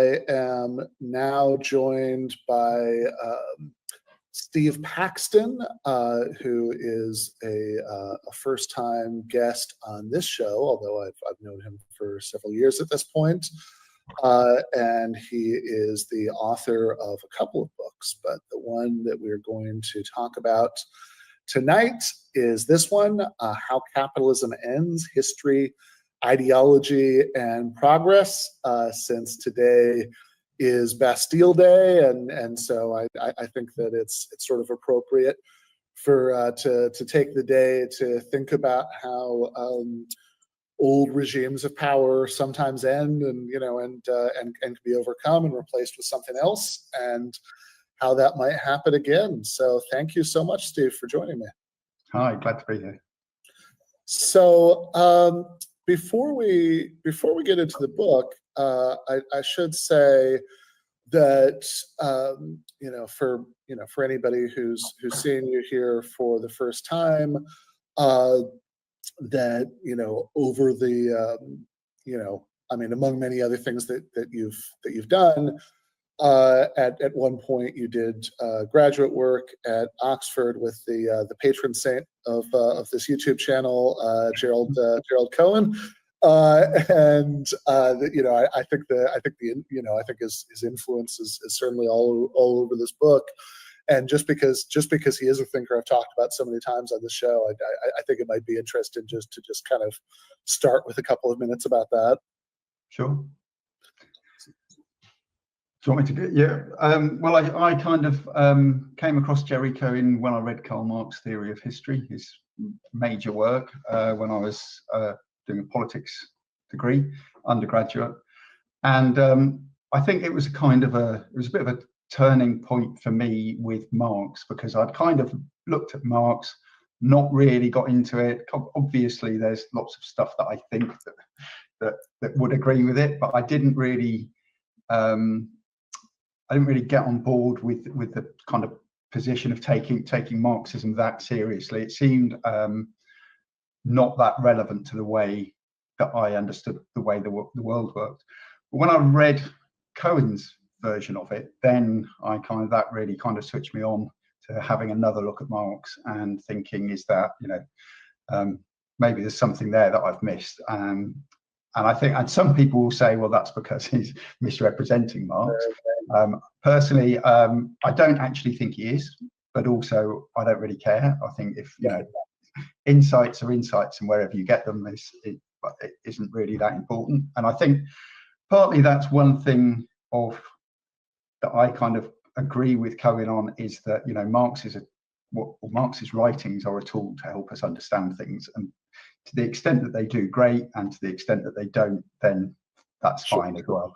I am now joined by Steve Paxton, who is a first-time guest on this show, although I've known him for several years at this point. And he is the author of a couple of books, but the one that we're going to talk about tonight is this one, How Capitalism Ends, History, Ideology, and Progress, since today is Bastille Day, and so I think that it's sort of appropriate for to take the day to think about how old regimes of power sometimes end, and can be overcome and replaced with something else, and how that might happen again. So thank you so much, Steve, for joining me. Hi, glad to be here. So before we get into the book, I should say that for anybody who's seeing you here for the first time, that over the among many other things that you've done, at one point you did graduate work at Oxford with the patron saint of this YouTube channel, Gerald Cohen, and I think his influence is certainly all over this book. And just because he is a thinker I've talked about so many times on the show, I think it might be interesting to kind of start with a couple of minutes about that. Sure. Do you want me to get? Yeah. Well, I kind of came across Jerry Cohen when I read Karl Marx's Theory of History, his major work, when I was doing a politics degree, undergraduate, and I think it was a bit of a turning point for me with Marx, because I'd kind of looked at Marx, not really got into it. Obviously, there's lots of stuff that I think that would agree with it, but I didn't really get on board with the kind of position of taking Marxism that seriously. It seemed not that relevant to the way that I understood the way the world worked. But when I read Cohen's version of it, then that really kind of switched me on to having another look at Marx and thinking, is that maybe there's something there that I've missed. And I think, and some people will say, well, that's because he's misrepresenting Marx. Personally, I don't actually think he is, but also I don't really care. I think if insights are insights, and wherever you get them, it isn't really that important. And I think partly that's one thing that I kind of agree with Cohen on, is that Marx's writings are a tool to help us understand things, and to the extent that they do, great, and to the extent that they don't, then that's fine as well.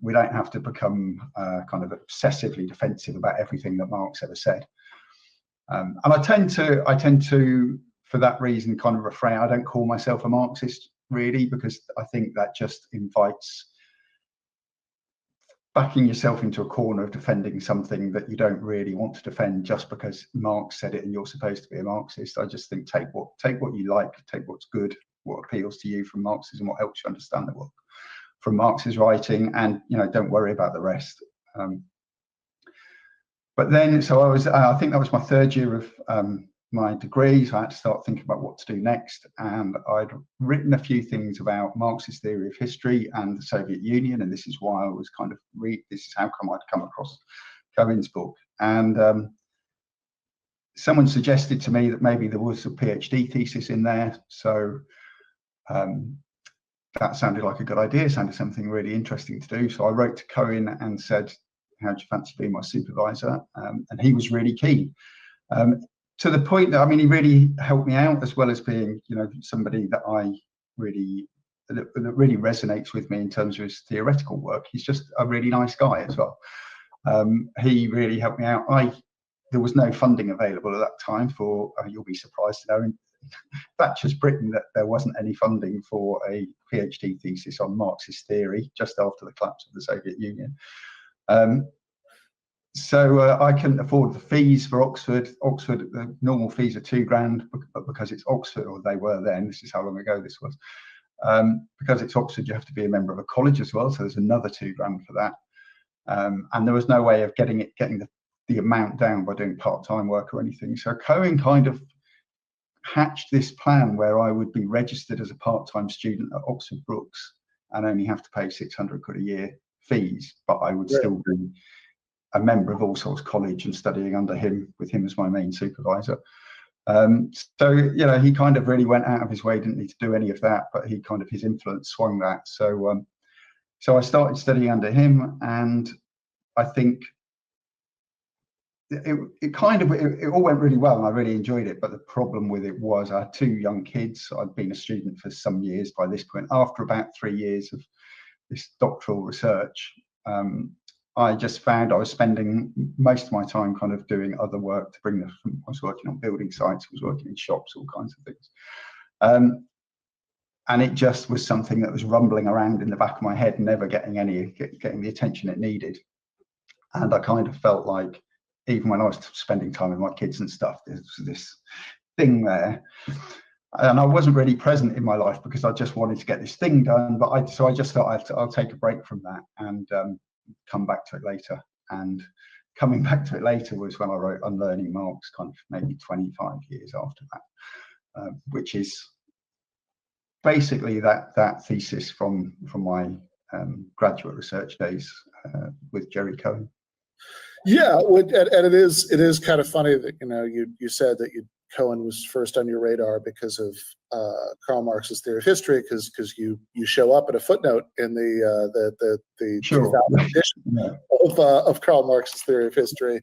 We don't have to become kind of obsessively defensive about everything that Marx ever said. And I tend to, for that reason, kind of refrain. I don't call myself a Marxist really, because I think that just invites backing yourself into a corner of defending something that you don't really want to defend just because Marx said it and you're supposed to be a Marxist. I just think take what you like, take what's good, what appeals to you from Marxism, what helps you understand the world from Marx's writing, and don't worry about the rest. But then, so I think that was my third year of my degree, so I had to start thinking about what to do next. And I'd written a few things about Marx's theory of history and the Soviet Union, and this is why I was kind of this is how come I'd come across Cohen's book. And someone suggested to me that maybe there was a PhD thesis in there, so that sounded like a good idea, sounded something really interesting to do. So I wrote to Cohen and said, how do you fancy being my supervisor? And he was really keen. To the point that, he really helped me out, as well as being, somebody that really resonates with me in terms of his theoretical work. He's just a really nice guy as well. He really helped me out. There was no funding available at that time for, you'll be surprised to know, in Thatcher's Britain, that there wasn't any funding for a PhD thesis on Marxist theory just after the collapse of the Soviet Union. So I couldn't afford the fees for Oxford. The normal fees are £2,000, but because it's Oxford, or they were then, this is how long ago this was, Because it's Oxford, you have to be a member of a college as well, so there's another £2,000 for that. And there was no way of getting the amount down by doing part-time work or anything. So Cohen kind of hatched this plan where I would be registered as a part-time student at Oxford Brookes and only have to pay £600 a year fees, but I would still be a member of All Souls College and studying under him, with him as my main supervisor. So, you know, he kind of really went out of his way, didn't need to do any of that, but he kind of, his influence swung that. So, so I started studying under him, and I think it all went really well and I really enjoyed it. But the problem with it was I had 2 young kids. I'd been a student for some years by this point. After about 3 years of this doctoral research, I just found I was spending most of my time kind of doing other work to bring them. I was working on building sites, I was working in shops, all kinds of things. And it just was something that was rumbling around in the back of my head, never getting the attention it needed. And I kind of felt like, even when I was spending time with my kids and stuff, there's this thing there. And I wasn't really present in my life because I just wanted to get this thing done. But so I just thought I'll take a break from that and come back to it later. And coming back to it later was when I wrote Unlearning Marx, kind of maybe 25 years after that, which is basically that thesis from my graduate research days with Jerry Cohen. Yeah, and it is kind of funny that, you know, you said that Cohen was first on your radar because of Karl Marx's Theory of History, because you show up at a footnote in the Sure. 2000 edition of Karl Marx's Theory of History,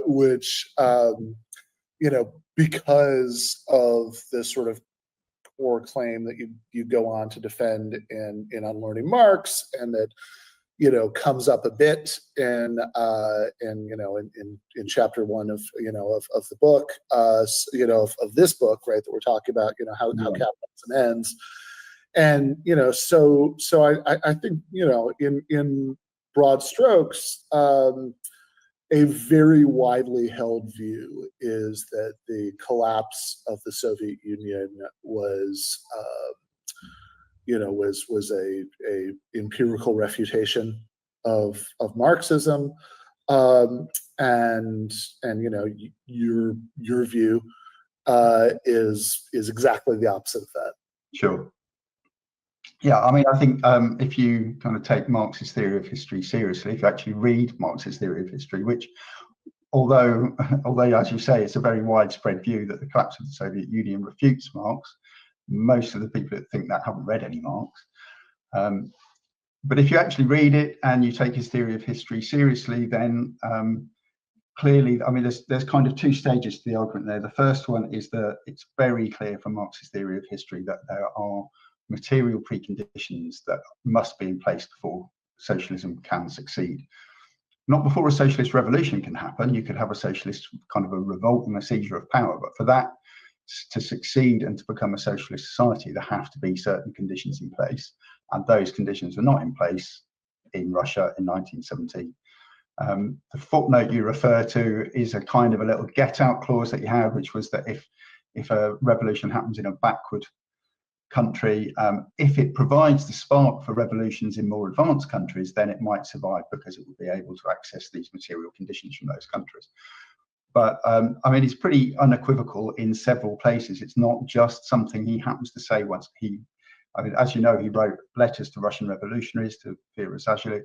which you know, because of this sort of core claim that you go on to defend in Unlearning Marx, and that, you know, comes up a bit in you know, in chapter 1 of, you know, of the book, you know, of this book, right, that we're talking about, you know, how capitalism ends. And, you know, so I think, you know, in broad strokes, a very widely held view is that the collapse of the Soviet Union was you know, was a empirical refutation of Marxism, and you know, your view is exactly the opposite of that. Sure. Yeah, I mean, I think if you kind of take Marx's theory of history seriously, if you actually read Marx's theory of history, which, although as you say, it's a very widespread view that the collapse of the Soviet Union refutes Marx, most of the people that think that haven't read any Marx. But if you actually read it and you take his theory of history seriously, then clearly, I mean, there's kind of 2 stages to the argument there. The first one is that it's very clear from Marx's theory of history that there are material preconditions that must be in place before socialism can succeed. Not before a socialist revolution can happen. You could have a socialist kind of a revolt and a seizure of power, but for that to succeed and to become a socialist society, there have to be certain conditions in place, and those conditions were not in place in Russia in 1917. The footnote you refer to is a kind of a little get-out clause that you have, which was that if a revolution happens in a backward country, if it provides the spark for revolutions in more advanced countries, then it might survive because it will be able to access these material conditions from those countries. But I mean, it's pretty unequivocal in several places. It's not just something he happens to say once I mean, as you know, he wrote letters to Russian revolutionaries, to Vera Zazulin.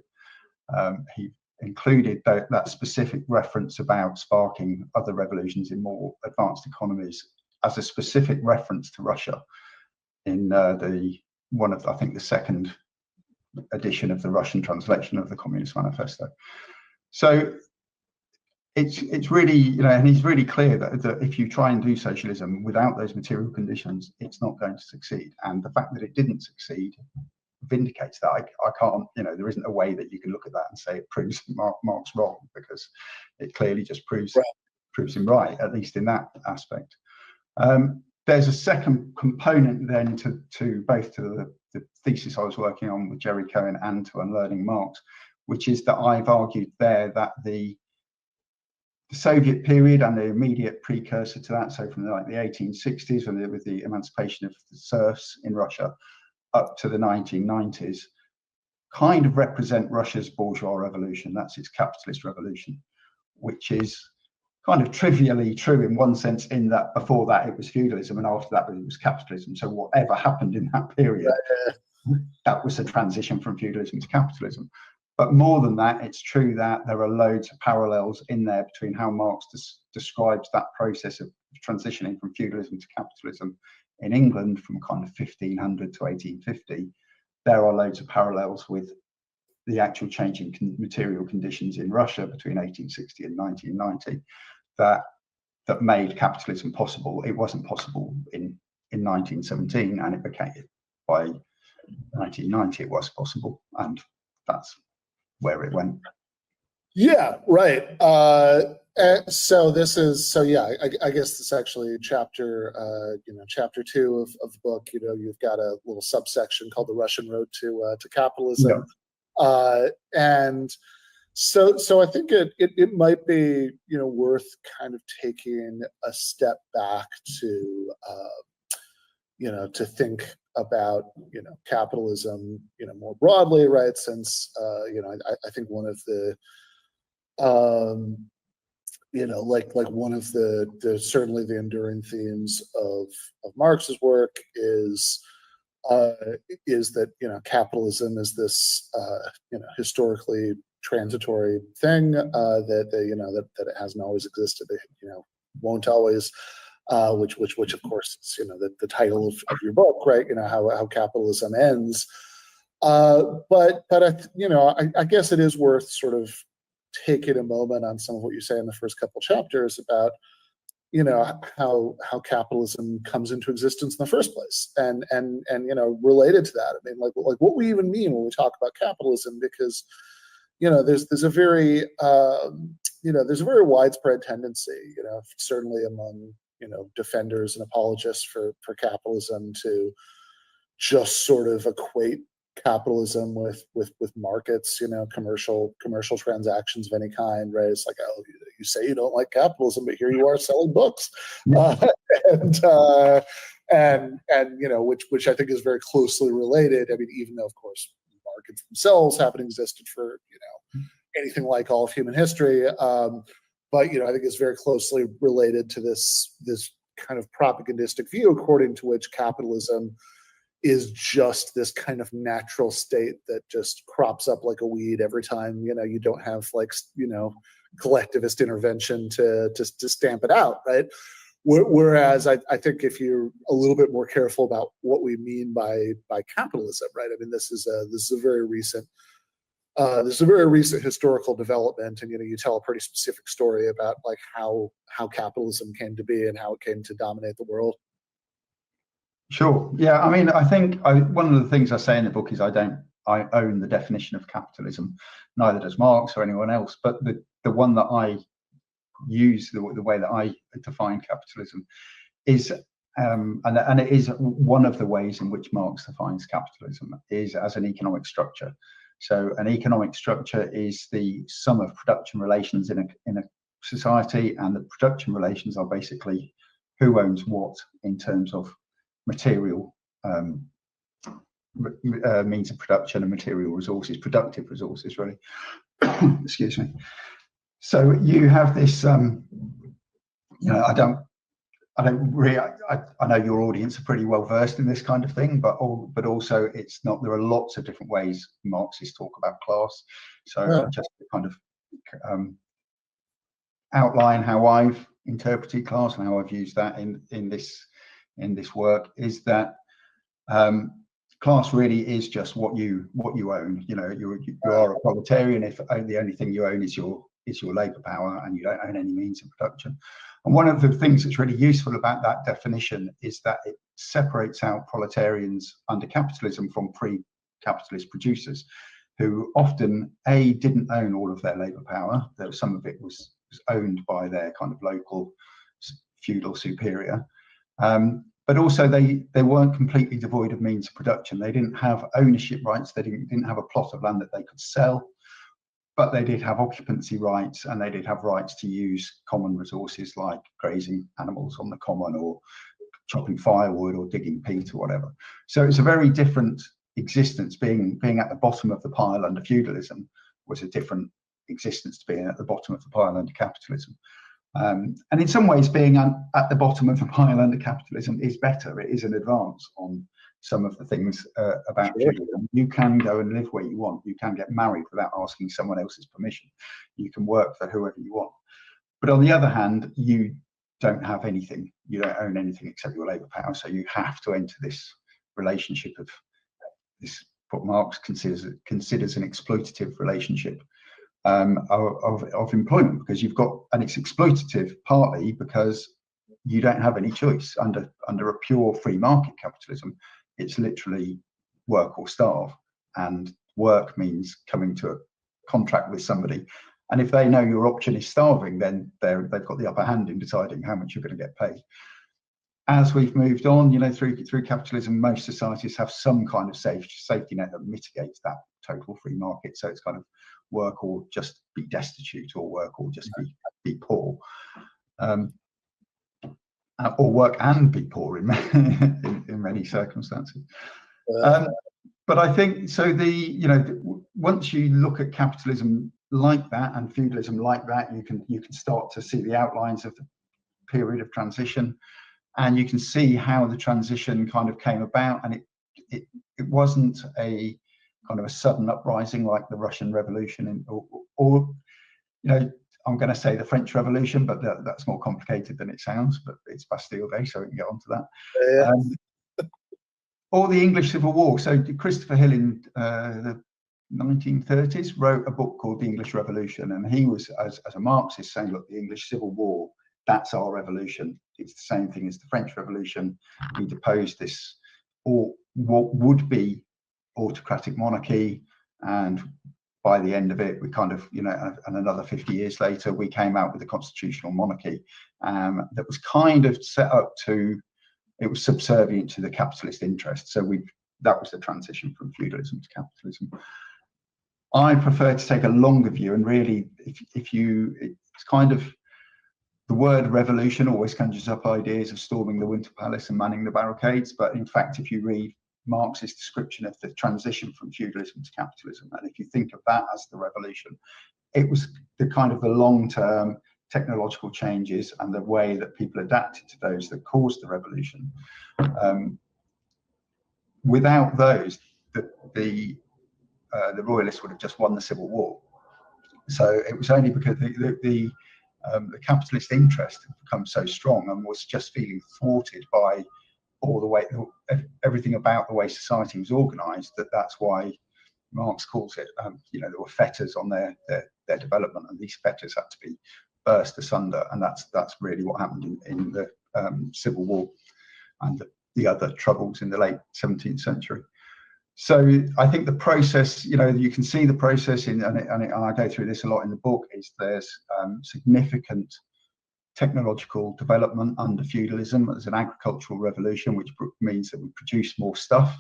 He included that specific reference about sparking other revolutions in more advanced economies as a specific reference to Russia in I think the second edition of the Russian translation of the Communist Manifesto. So it's really, you know, and he's really clear that if you try and do socialism without those material conditions, it's not going to succeed. And the fact that it didn't succeed vindicates that. I can't, you know, there isn't a way that you can look at that and say it proves Marx wrong, because it clearly just proves him right, at least in that aspect. There's a second component then to both to the thesis I was working on with Jerry Cohen and to Unlearning Marx, which is that I've argued there that the Soviet period and the immediate precursor to that, so from the 1860s with the emancipation of the serfs in Russia, up to the 1990s kind of represent Russia's bourgeois revolution. That's its capitalist revolution, which is kind of trivially true in one sense, in that before that it was feudalism and after that it was capitalism. So whatever happened in that period, that was a transition from feudalism to capitalism. But more than that, it's true that there are loads of parallels in there between how Marx describes that process of transitioning from feudalism to capitalism in England from kind of 1500 to 1850. There are loads of parallels with the actual changing material conditions in Russia between 1860 and 1990 that made capitalism possible. It wasn't possible in 1917, and it became, by 1990 it was possible, and that's where it went. Yeah, right. So this is, so yeah, I guess this actually chapter, chapter 2 of the book, you've got a little subsection called The Russian Road to Capitalism. Yeah. And so I think it might be, worth kind of taking a step back to, to think about, capitalism, more broadly, right? Since, I think one of the, like one of the certainly the enduring themes of Marx's work is that capitalism is this historically transitory thing that it hasn't always existed, won't always, which of course is the title of your book, right? How capitalism ends. But I guess it is worth sort of taking a moment on some of what you say in the first couple chapters about how capitalism comes into existence in the first place, and related to that, I mean, like what we even mean when we talk about capitalism, because there's a very there's a very widespread tendency, certainly among defenders and apologists for capitalism, to just sort of equate capitalism with markets, commercial transactions of any kind, right? It's like, oh, you say you don't like capitalism, but here you are selling books, which I think is very closely related. I mean, even though of course markets themselves haven't existed for anything like all of human history, but I think it's very closely related to this kind of propagandistic view according to which capitalism is just this kind of natural state that just crops up like a weed every time you don't have collectivist intervention to stamp it out, right? Whereas I think if you're a little bit more careful about what we mean by capitalism, right? I mean, this is a very recent historical development, and you tell a pretty specific story about like how capitalism came to be and how it came to dominate the world. Sure. Yeah. I mean, I think one of the things I say in the book is I own the definition of capitalism. Neither does Marx or anyone else. But the one that I use, the way that I define capitalism, is and it is one of the ways in which Marx defines capitalism, is as an economic structure. So an economic structure is the sum of production relations in a society, and the production relations are basically who owns what in terms of material means of production and material resources, productive resources, really. Excuse me. So you have this, I know your audience are pretty well versed in this kind of thing, but also it's not. There are lots of different ways Marxists talk about class. So just to kind of outline how I've interpreted class and how I've used that in this work, is that class really is just what you own. You are a proletarian if the only thing you own is your labor power, and you don't own any means of production. And one of the things that's really useful about that definition is that it separates out proletarians under capitalism from pre-capitalist producers, who often didn't own all of their labor power. Some of it was owned by their kind of local feudal superior. But also they weren't completely devoid of means of production. They didn't have ownership rights. They didn't have a plot of land that they could sell, but they did have occupancy rights, and they did have rights to use common resources like grazing animals on the common, or chopping firewood or digging peat or whatever. So it's a very different existence. Being at the bottom of the pile under feudalism was a different existence to being at the bottom of the pile under capitalism. And in some ways, being at the bottom of the pile under capitalism is better. It is an advance on some of the things about feudalism. You can go and live where you want. You can get married without asking someone else's permission. You can work for whoever you want. But on the other hand, you don't have anything. You don't own anything except your labour power. So you have to enter this relationship of this, what Marx considers an exploitative relationship of employment, because you've got, and it's exploitative partly because you don't have any choice under a pure free market capitalism. It's literally work or starve, and work means coming to a contract with somebody, and if they know your option is starving, then they've got the upper hand in deciding how much you're going to get paid. As we've moved on, through capitalism, most societies have some kind of safety net that mitigates that total free market. So it's kind of work or just be destitute, or work or just be poor, or work and be poor in many circumstances. But I think so. Once you look at capitalism like that and feudalism like that, you can start to see the outlines of the period of transition, and you can see how the transition kind of came about. And it wasn't a kind of a sudden uprising like the Russian Revolution, or I'm going to say the French Revolution, but that's more complicated than it sounds. But it's Bastille Day, so we can get on to that. Or the English Civil War. So Christopher Hill in the 1930s wrote a book called The English Revolution, and he was, as a Marxist, saying, look, the English Civil War, that's our revolution. It's the same thing as the French Revolution. We deposed this, or what would be autocratic monarchy, and by the end of it, we kind of, and another 50 years later, we came out with a constitutional monarchy that was kind of set up to, it was subservient to the capitalist interest. So that was the transition from feudalism to capitalism. I prefer to take a longer view, and really, it's kind of, the word revolution always conjures up ideas of storming the Winter Palace and manning the barricades. But in fact, if you read Marx's description of the transition from feudalism to capitalism, and if you think of that as the revolution, it was the kind of the long-term technological changes and the way that people adapted to those that caused the revolution. Without those, the royalists would have just won the Civil War. So it was only because the capitalist interest had become so strong and was just feeling thwarted by all the way, everything about the way society was organised, that's why Marx calls it, there were fetters on their development, and these fetters had to be burst asunder, and that's really what happened in the Civil War and the other troubles in the late 17th century. So I think the process, you can see the process and I go through this a lot in the book, is there's significant technological development under feudalism. There's an agricultural revolution, which means that we produce more stuff.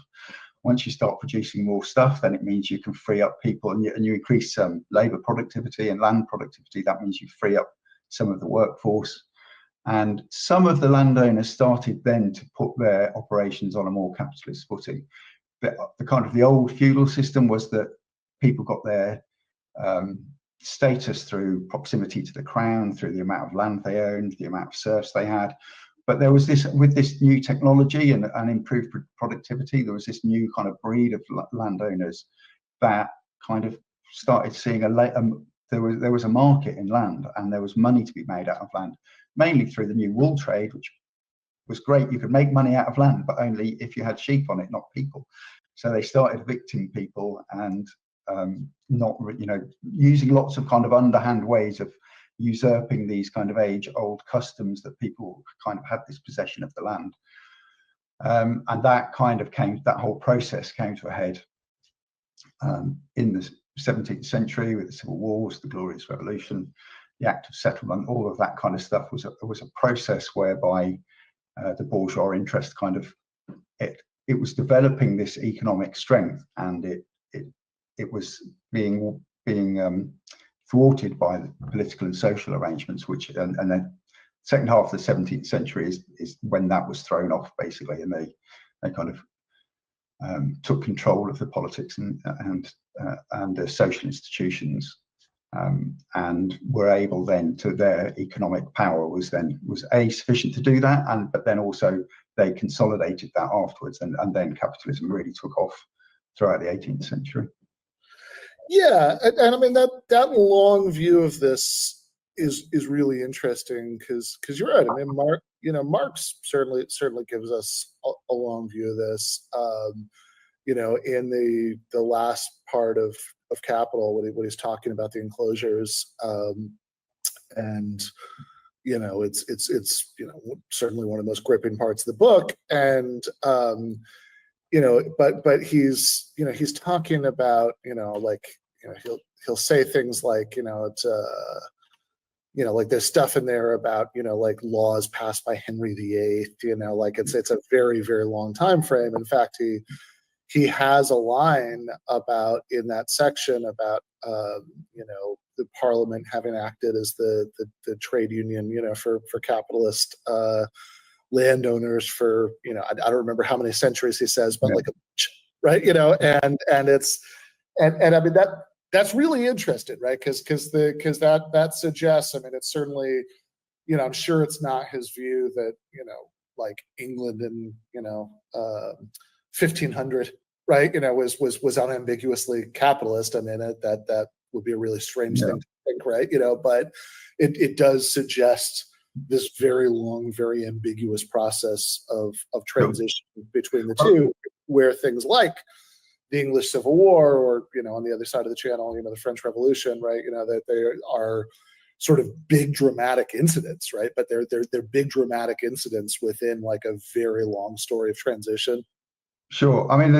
Once you start producing more stuff, then it means you can free up people, and you increase labour productivity and land productivity. That means you free up some of the workforce. And some of the landowners started then to put their operations on a more capitalist footing. But the old feudal system was that people got their status through proximity to the crown, through the amount of land they owned, the amount of serfs they had. But there was this, with this new technology and improved productivity, there was this new kind of breed of landowners that kind of started seeing there was a market in land, and there was money to be made out of land, mainly through the new wool trade, which was great. You could make money out of land, but only if you had sheep on it, not people. So they started evicting people and not, using lots of kind of underhand ways of usurping these kind of age-old customs that people kind of had this possession of the land. And that whole process came to a head in the 17th century with the Civil Wars, the Glorious Revolution, the Act of Settlement. All of that kind of stuff was a process whereby the bourgeois interest it was developing this economic strength, and it was being thwarted by the political and social arrangements, and then second half of the 17th century is when that was thrown off, basically, and they kind of took control of the politics and the social institutions, and were able then to, their economic power was sufficient to do that, but then also they consolidated that afterwards, and then capitalism really took off throughout the 18th century. Yeah, and I mean that long view of this is really interesting because you're right. I mean, Marx certainly gives us a long view of this. In the last part of Capital, when he's talking about the enclosures, and it's certainly one of the most gripping parts of the book, and but he's talking about he'll say things like it's like there's stuff in there about like laws passed by Henry VIII, like it's a very, very long time frame. In fact, he has a line about in that section about the Parliament having acted as the trade union for capitalist landowners for I don't remember how many centuries he says, but like right, and it's and I mean that's really interesting, right? Because that suggests, I mean, it's certainly I'm sure it's not his view that like England in 1500, right, was unambiguously capitalist. I mean, that would be a really strange thing to think, right? But it does suggest this very long, very ambiguous process of transition between the two, where things like the English Civil War, or on the other side of the channel, the French Revolution, right? That they are sort of big dramatic incidents, right? But they're big dramatic incidents within like a very long story of transition. Sure. I mean,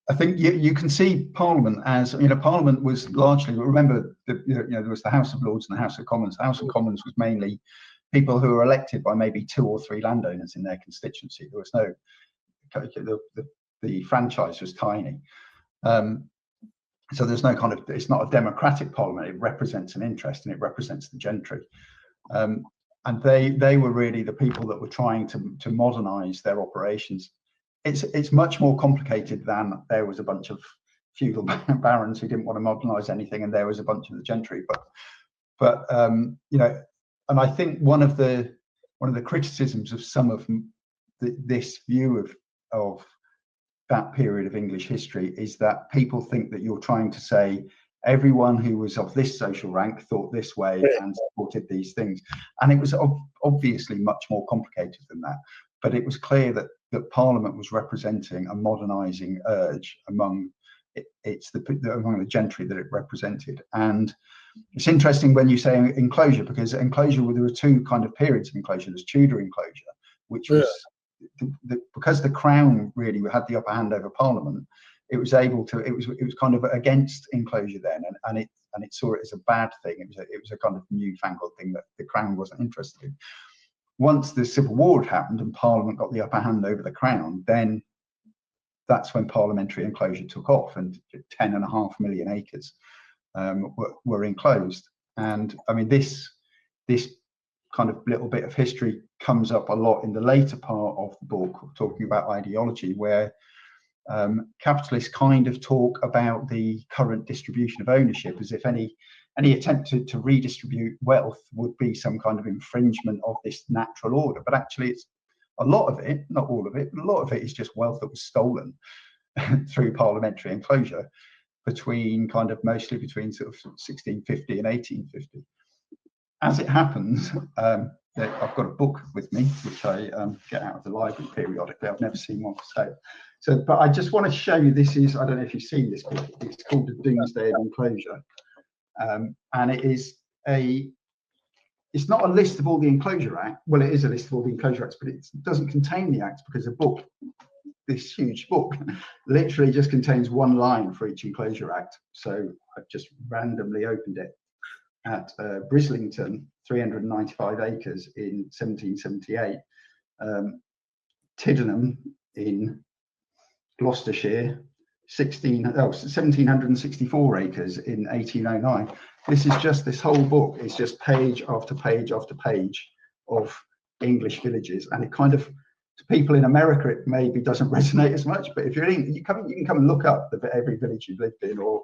I think you can see Parliament as, Parliament was largely, remember, there was the House of Lords and the House of Commons. The House of Commons was mainly people who were elected by maybe 2 or 3 landowners in their constituency. There was no, the franchise was tiny. So there's no kind of, it's not a democratic parliament. It represents an interest, and it represents the gentry. And they were really the people that were trying to modernize their operations. It's much more complicated than there was a bunch of feudal barons who didn't want to modernize anything, and there was a bunch of the gentry. But and I think one of the criticisms of some of this view of that period of English history is that people think that you're trying to say everyone who was of this social rank thought this way and supported these things, and it was obviously much more complicated than that. But it was clear that Parliament was representing a modernising urge among the gentry that it represented. And it's interesting when you say enclosure, because enclosure, there were 2 kind of periods of enclosure. There's Tudor enclosure, which was because the Crown really had the upper hand over Parliament. It was able to. It was kind of against enclosure then, and it saw it as a bad thing. It was a kind of newfangled thing that the Crown wasn't interested in. Once the Civil War had happened and Parliament got the upper hand over the Crown, then that's when parliamentary enclosure took off, and 10.5 million acres were enclosed. And I mean, this kind of little bit of history comes up a lot in the later part of the book, talking about ideology, where capitalists kind of talk about the current distribution of ownership as if any attempt to redistribute wealth would be some kind of infringement of this natural order. But actually, it's a lot of it, not all of it, but a lot of it is just wealth that was stolen through parliamentary enclosure mostly between sort of 1650 and 1850. As it happens, I've got a book with me, which I get out of the library periodically. I've never seen one for sale. But I just want to show you, I don't know if you've seen this book. It's called The Doomsday of Enclosure. And it's not a list of all the Enclosure Acts. Well, it is a list of all the Enclosure Acts, but it doesn't contain the acts, because the book, this huge book, literally just contains 1 line for each Enclosure Act. So I've just randomly opened it at Brislington, 395 acres in 1778, Tiddenham in Gloucestershire, 1764 acres in 1809. This whole book is just page after page after page of English villages, and it kind of, to people in America, it maybe doesn't resonate as much. But if you're in, you can come and look up every village you've lived in, or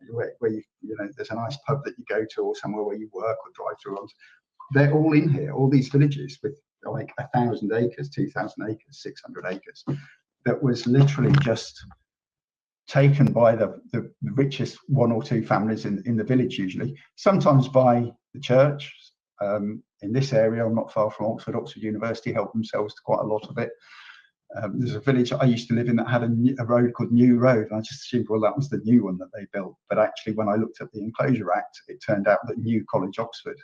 where you know there's a nice pub that you go to, or somewhere where you work or drive through. They're all in here. All these villages with like 1,000 acres, 2,000 acres, 600 acres. That was literally just taken by the richest one or two families in the village, usually, sometimes by the church. In this area, I'm not far from Oxford University helped themselves to quite a lot of it. There's a village I used to live in that had a road called New Road. And I just assumed, well, that was the new one that they built. But actually, when I looked at the Enclosure Act, it turned out that New College, Oxford,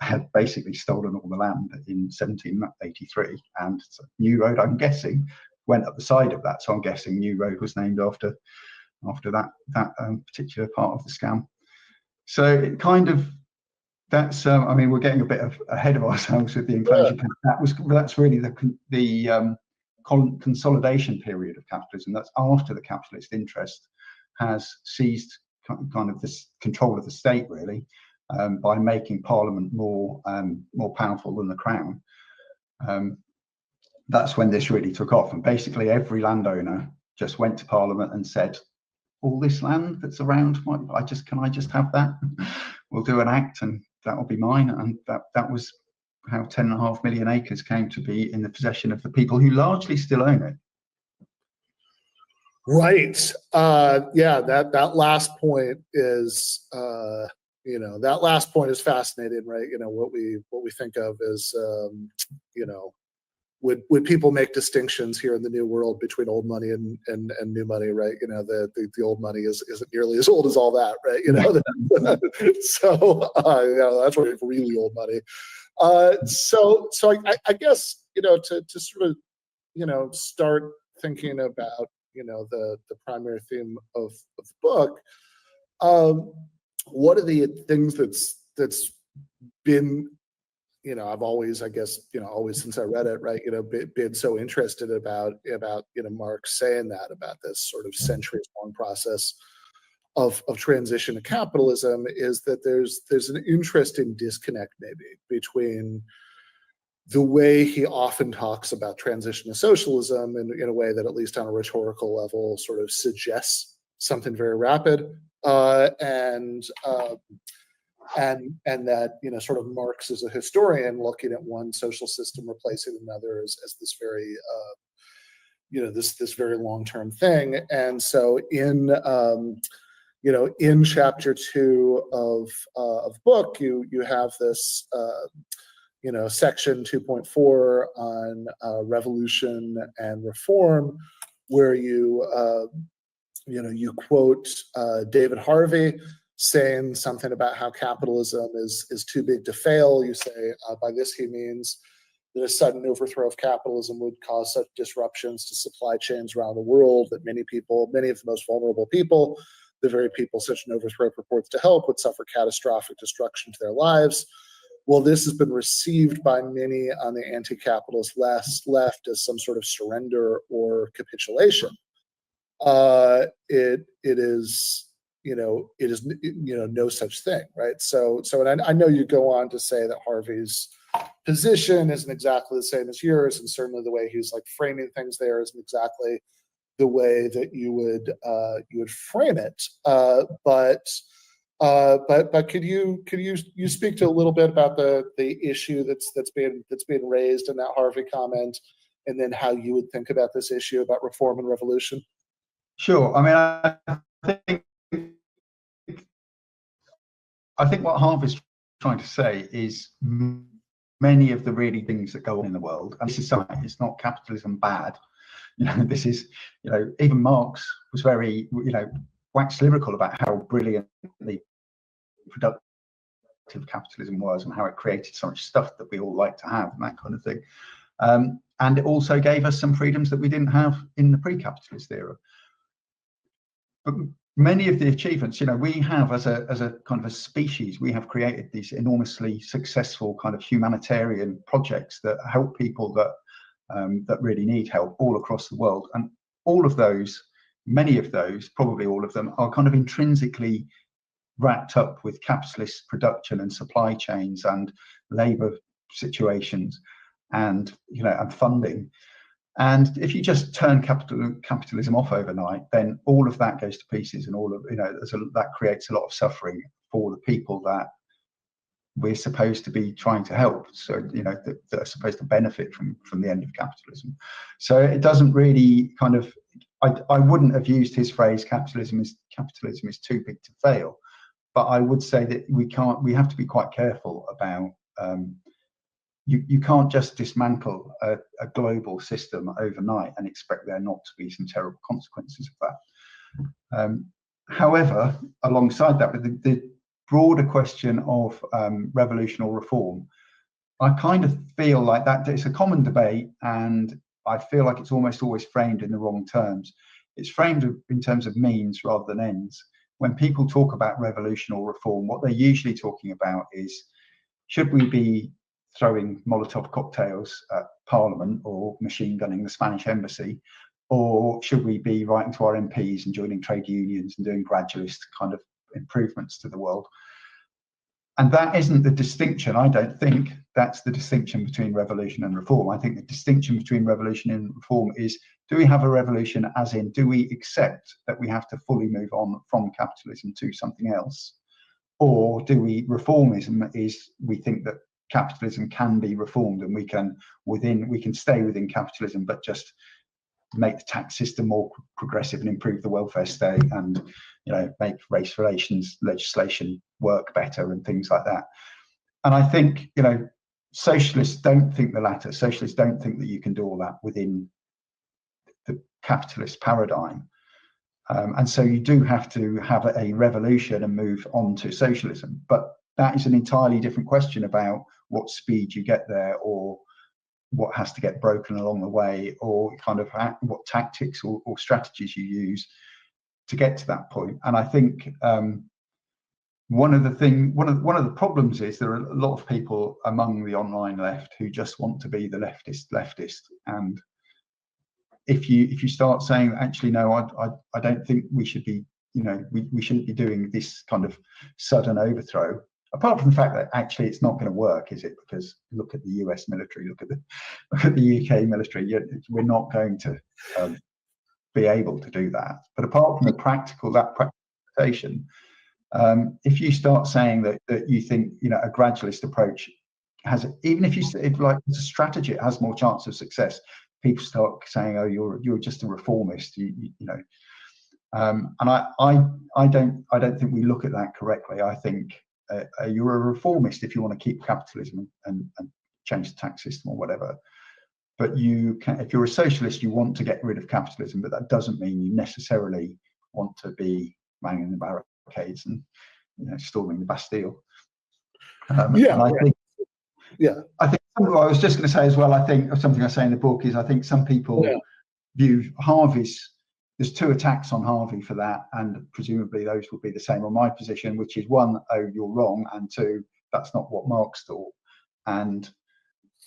had basically stolen all the land in 1783. And New Road, I'm guessing, went up the side of that. So I'm guessing New Road was named after that particular part of the scam. So it kind of, that's I mean, we're getting a bit ahead of ourselves with the enclosure. That's really the consolidation period of capitalism. That's after the capitalist interest has seized kind of this control of the state, really, by making Parliament more powerful than the Crown. That's when this really took off, and basically every landowner just went to Parliament and said, all this land that's around, can I just have that? We'll do an act and that will be mine. And that was how 10.5 million acres came to be in the possession of the people who largely still own it. Right. Yeah, that last point is that last point is fascinating, right? What we think of as would people make distinctions here in the New World between old money and new money, right? The old money isn't nearly as old as all that, right? So that's really old money. So I guess to sort of start thinking about the primary theme of the book. What are the things that's been I've always, I guess, always since I read it, right, been so interested about Marx saying that about this sort of centuries-long process of transition to capitalism, is that there's an interesting disconnect maybe between the way he often talks about transition to socialism in a way that, at least on a rhetorical level, sort of suggests something very rapid, and that sort of Marx as a historian looking at one social system replacing another as this very this very long-term thing. And so in chapter 2 of book, you have this section 2.4 on revolution and reform, where you quote David Harvey saying something about how capitalism is too big to fail. You say by this he means that a sudden overthrow of capitalism would cause such disruptions to supply chains around the world that many of the most vulnerable people, the very people such an overthrow purports to help, would suffer catastrophic destruction to their lives. Well, this has been received by many on the anti-capitalist left as some sort of surrender or capitulation. It is no such thing, right? So and I know you go on to say that Harvey's position isn't exactly the same as yours, and certainly the way he's like framing things there isn't exactly the way that you would frame it. But could you speak to a little bit about the issue that's being raised in that Harvey comment, and then how you would think about this issue about reform and revolution? Sure. I mean, I think what Harvey's trying to say is many of the really things that go on in the world, and society, it's not capitalism bad. This is, even Marx was very, wax lyrical about how brilliantly productive capitalism was and how it created so much stuff that we all like to have and that kind of thing. And it also gave us some freedoms that we didn't have in the pre-capitalist era. But many of the achievements, we have as a kind of a species, we have created these enormously successful kind of humanitarian projects that help people that really need help all across the world. And all of those many of those, probably all of them, are kind of intrinsically wrapped up with capitalist production and supply chains and labor situations and and funding. And if you just turn capitalism off overnight, then all of that goes to pieces, and all of that creates a lot of suffering for the people that we're supposed to be trying to help. So that are supposed to benefit from the end of capitalism. So it doesn't really kind of. I wouldn't have used his phrase capitalism is too big to fail, but I would say that we have to be quite careful about. You can't just dismantle a global system overnight and expect there not to be some terrible consequences of that. However, alongside that, with the broader question of revolution or reform, I kind of feel like that it's a common debate, and I feel like it's almost always framed in the wrong terms. It's framed in terms of means rather than ends. When people talk about revolution or reform, what they're usually talking about is, should we be throwing Molotov cocktails at Parliament or machine gunning the Spanish embassy, or should we be writing to our MPs and joining trade unions and doing gradualist kind of improvements to the world? And that isn't the distinction. I don't think that's the distinction between revolution and reform. I think the distinction between revolution and reform is, do we have a revolution as in, do we accept that we have to fully move on from capitalism to something else? Or do we, reformism is, we think that capitalism can be reformed and we can stay within capitalism, but just make the tax system more progressive and improve the welfare state and make race relations legislation work better and things like that. And I think socialists don't think the latter. Socialists don't think that you can do all that within the capitalist paradigm. And so you do have to have a revolution and move on to socialism. But that is an entirely different question about what speed you get there, or what has to get broken along the way, or kind of what tactics or strategies you use to get to that point. And I think one of the problems is there are a lot of people among the online left who just want to be the leftist. And if you start saying, actually, no, I don't think we should be, we shouldn't be doing this kind of sudden overthrow. Apart from the fact that actually it's not going to work, is it? Because look at the US military, look at the UK military. We're not going to be able to do that. But apart from that practication, if you start saying that you think a gradualist approach has, even if like it's a strategy, it has more chance of success, people start saying, oh, you're just a reformist, and I don't think we look at that correctly. I think you're a reformist if you want to keep capitalism and change the tax system or whatever. But if you're a socialist, you want to get rid of capitalism, but that doesn't mean you necessarily want to be banging the barricades and storming the Bastille. Yeah, and I think, yeah. I think I was just going to say as well. I think something I say in the book is I think some people view Harvey's. There's two attacks on Harvey for that, and presumably those would be the same on my position, which is one, oh, you're wrong, and two, that's not what Marx thought. And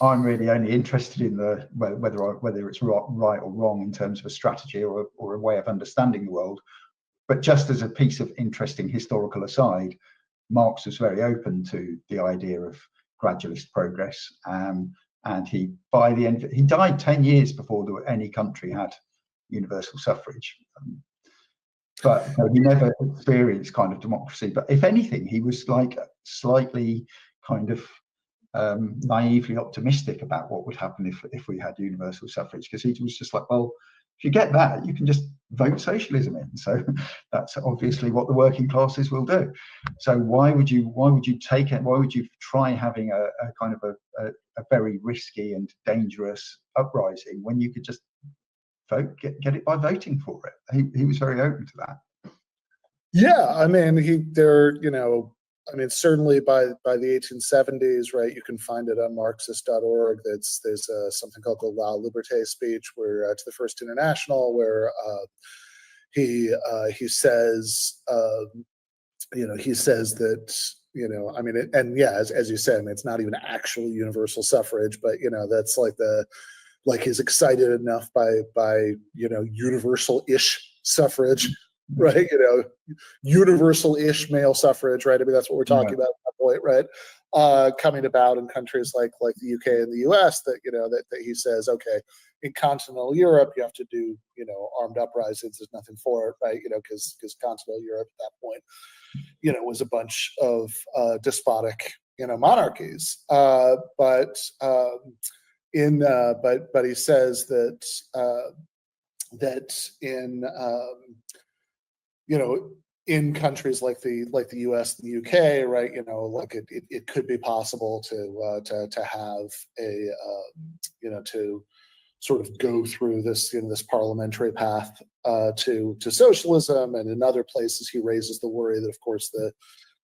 I'm really only interested in whether it's right or wrong in terms of a strategy or a way of understanding the world. But just as a piece of interesting historical aside, Marx was very open to the idea of gradualist progress, and he died 10 years before any country had universal suffrage, but he never experienced kind of democracy. But if anything, he was like slightly kind of naively optimistic about what would happen if we had universal suffrage, because he was just like, well, if you get that, you can just vote socialism in. So that's obviously what the working classes will do. So why would you take it? Why would you try having a kind of a very risky and dangerous uprising when you could just get it by voting for it? He was very open to that. Yeah, I mean, certainly by the 1870s, right? You can find it on Marxist.org. There's something called the La Liberté speech, where to the First International, where he says that as you said, it's not even actual universal suffrage, but that's like he's excited enough by universal-ish suffrage, right? Universal-ish male suffrage, right? I mean, that's what we're talking about at that point, right? Coming about in countries like the UK and the US, that that he says, okay, in continental Europe, you have to do armed uprisings. There's nothing for it, right? Because continental Europe at that point, was a bunch of despotic monarchies. But he says that in countries like the U.S. and the U.K., right? Like it could be possible to have a to sort of go through this this parliamentary path to socialism. And in other places, he raises the worry that, of course, the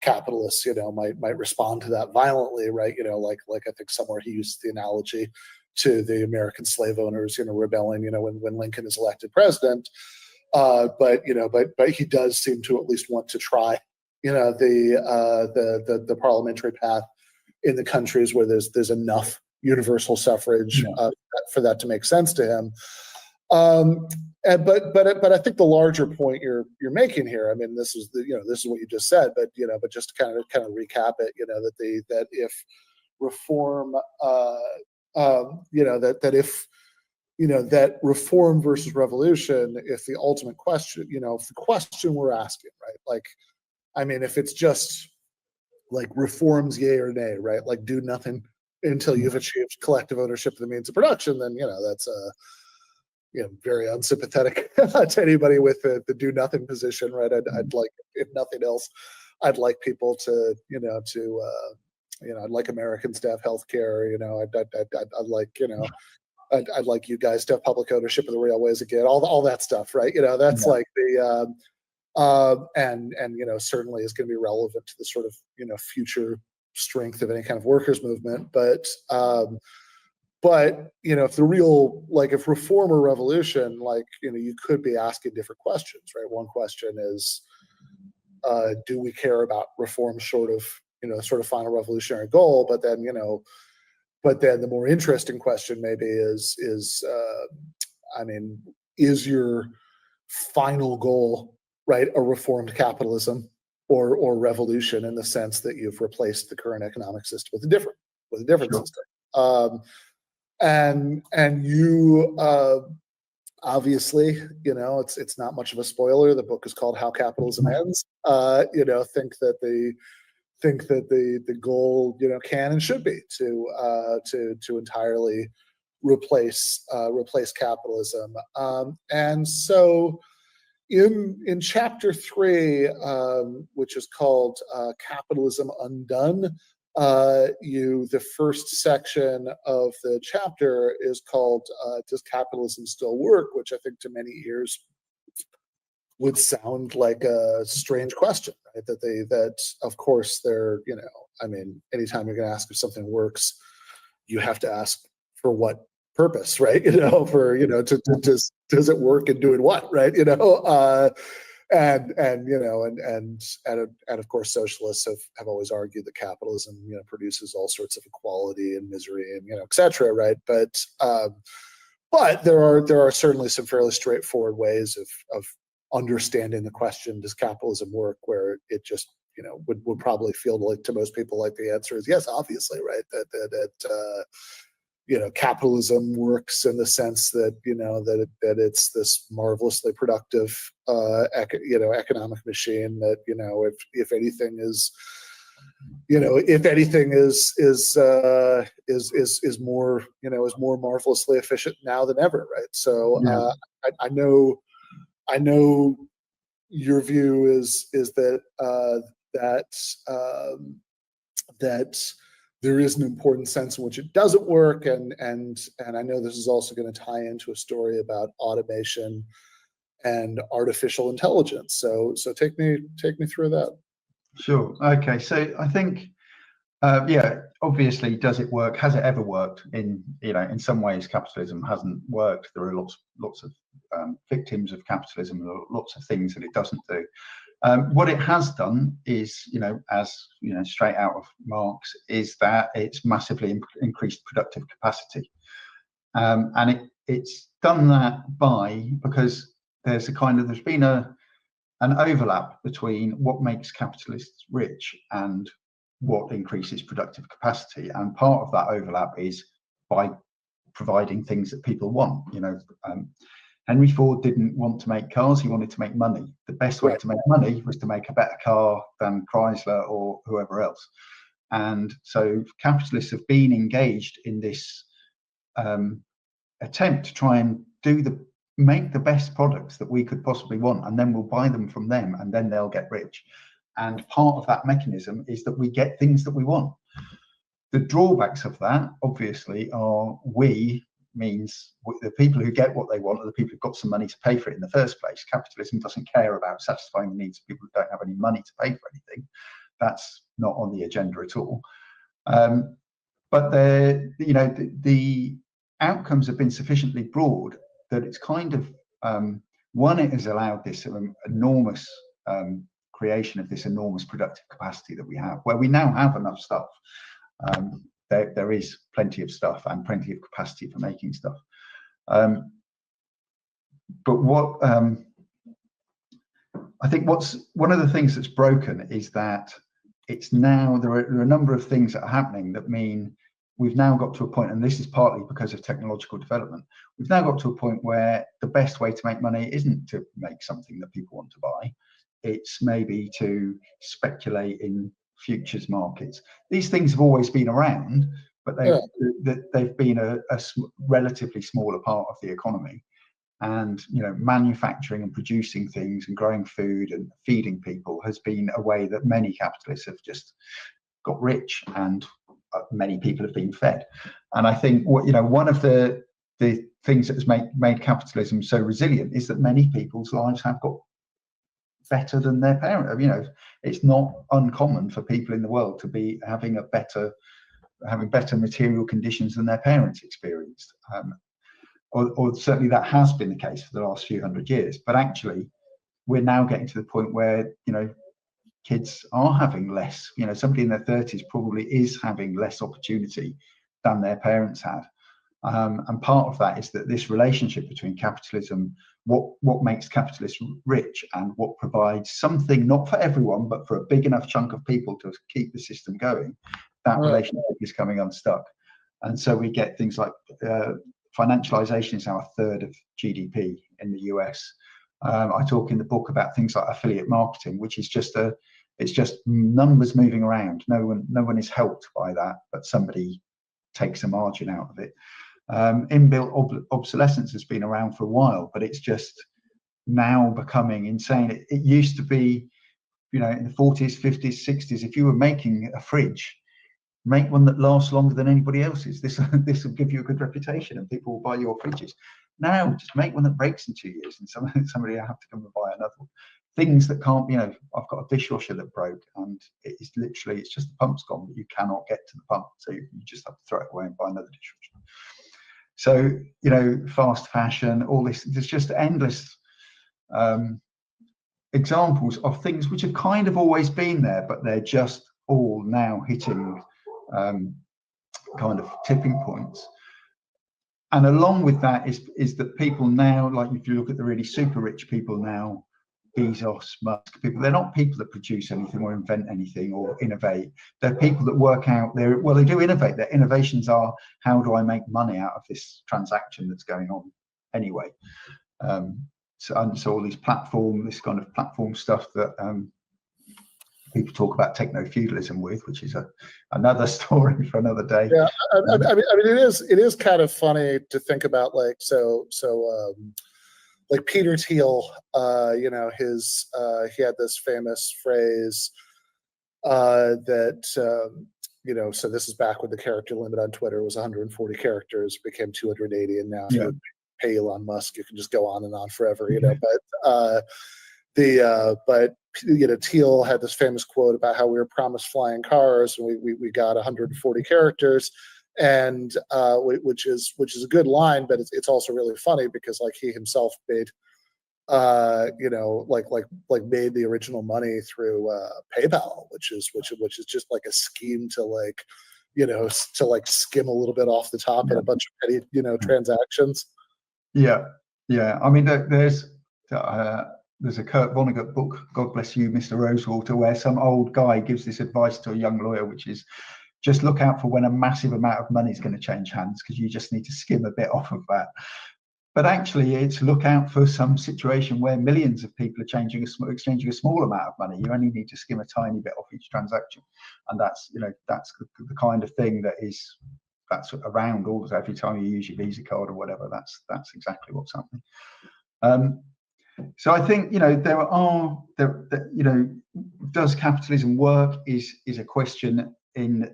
capitalists might respond to that violently, right? Like I think somewhere he used the analogy to the American slave owners rebelling when Lincoln is elected president. But he does seem to at least want to try the parliamentary path in the countries where there's enough universal suffrage for that to make sense to him. But I think the larger point you're making here, I mean, this is this is what you just said, but just to kind of recap it, that if reform, that reform versus revolution, if the ultimate question, if the question we're asking, right, like, I mean, if it's just like reforms, yay or nay, right, like do nothing until you've achieved collective ownership of the means of production, then that's very unsympathetic to anybody with the do nothing position, right? I'd like, if nothing else, I'd like people to I'd like Americans to have healthcare. I'd like I'd like you guys to have public ownership of the railways again. All that stuff, right? That's like the and certainly is going to be relevant to the sort of future strength of any kind of workers movement. But if the real, like, if reform or revolution, like, you could be asking different questions, right? One question is, do we care about reform short of sort of final revolutionary goal? But then the more interesting question maybe is I mean, is your final goal, right, a reformed capitalism or revolution, in the sense that you've replaced the current economic system with a different Sure. system? And you obviously, it's not much of a spoiler. The book is called How Capitalism Ends. Think that the goal can and should be to entirely replace capitalism. And so in chapter 3, which is called Capitalism Undone, the first section of the chapter is called Does Capitalism Still Work? Which I think to many ears would sound like a strange question, right? That of course they're, I mean, anytime you're going to ask if something works, you have to ask for what purpose, right? Does it work and doing what, right? And of course, socialists have always argued that capitalism, produces all sorts of equality and misery and et cetera, right? But there are certainly some fairly straightforward ways of understanding the question, does capitalism work, where it just would probably feel like, to most people, like the answer is yes, obviously, right? That capitalism works in the sense that that it's this marvelously productive economic machine that if anything is more marvelously efficient now than ever, right? So I know your view is that that there is an important sense in which it doesn't work, and I know this is also going to tie into a story about automation and artificial intelligence. So take me through that. Sure. Okay. So I think, obviously, does it work? Has it ever worked? In some ways, capitalism hasn't worked. There are lots of victims of capitalism, lots of things that it doesn't do. What it has done is, as straight out of Marx, is that it's massively increased productive capacity, and it's done that because there's been an overlap between what makes capitalists rich and what increases productive capacity, and part of that overlap is by providing things that people want. Henry Ford didn't want to make cars, he wanted to make money. The best way to make money was to make a better car than Chrysler or whoever else. And so capitalists have been engaged in this attempt to try and make the best products that we could possibly want, and then we'll buy them from them, and then they'll get rich. And part of that mechanism is that we get things that we want. The drawbacks of that, obviously, are means the people who get what they want are the people who've got some money to pay for it in the first place. Capitalism doesn't care about satisfying the needs of people who don't have any money to pay for anything. That's not on the agenda at all. But the outcomes have been sufficiently broad that it's kind of it has allowed this enormous creation of this enormous productive capacity that we have, where we now have enough stuff. There is plenty of stuff and plenty of capacity for making stuff. But what I think one of the things that's broken is that it's now there are a number of things that are happening that mean we've now got to a point, and this is partly because of technological development, we've now got to a point where the best way to make money isn't to make something that people want to buy. It's maybe to speculate in futures markets. These things have always been around, but they've been a relatively smaller part of the economy. And manufacturing and producing things and growing food and feeding people has been a way that many capitalists have just got rich, and many people have been fed. And I think one of the things that has made capitalism so resilient is that many people's lives have got better than their parents. It's not uncommon for people in the world to be having better material conditions than their parents experienced, or certainly that has been the case for the last few hundred years. But actually, we're now getting to the point where kids are having less. Somebody in their 30s probably is having less opportunity than their parents had. And part of that is that this relationship between capitalism, what makes capitalists rich, and what provides something not for everyone but for a big enough chunk of people to keep the system going, that relationship is coming unstuck. And so we get things like financialization is now a third of GDP in the US. I talk in the book about things like affiliate marketing, which is just numbers moving around. No one is helped by that, but somebody takes a margin out of it. Inbuilt obsolescence has been around for a while, but it's just now becoming insane. It used to be, in the 40s, 50s, 60s, if you were making a fridge, make one that lasts longer than anybody else's. This will give you a good reputation, and people will buy your fridges. Now, just make one that breaks in 2 years, and somebody will have to come and buy another one. Things that can't, I've got a dishwasher that broke, and it's just the pump's gone, but you cannot get to the pump, so you just have to throw it away and buy another dishwasher. So, fast fashion, all this, there's just endless examples of things which have kind of always been there, but they're just all now hitting kind of tipping points. And along with that is that people now, like if you look at the really super rich people now, Bezos, Musk, people, they're not people that produce anything or invent anything or innovate. They're people that work out they do innovate. Their innovations are, how do I make money out of this transaction that's going on anyway? So all this kind of platform stuff that people talk about techno-feudalism with, which is another story for another day. Yeah, I mean, it is kind of funny to think about, like, like Peter Thiel, he had this famous phrase that, so this is back when the character limit on Twitter was 140 characters, became 280, and now if you pay Elon Musk, you can just go on and on forever, but Thiel had this famous quote about how we were promised flying cars, and we got 140 characters, and which is a good line, but it's also really funny because, like, he himself made made the original money through PayPal, which is just like a scheme to skim a little bit off the top in a bunch of petty transactions. Yeah. I mean, there's there's a Kurt Vonnegut book, God Bless You, Mr. Rosewater, where some old guy gives this advice to a young lawyer, which is just look out for when a massive amount of money is going to change hands, because you just need to skim a bit off of that. But actually, it's look out for some situation where millions of people are exchanging a small amount of money. You only need to skim a tiny bit off each transaction, and that's that's the kind of thing that's around all the every time you use your Visa card or whatever. That's exactly what's happening. So I think does capitalism work is a question in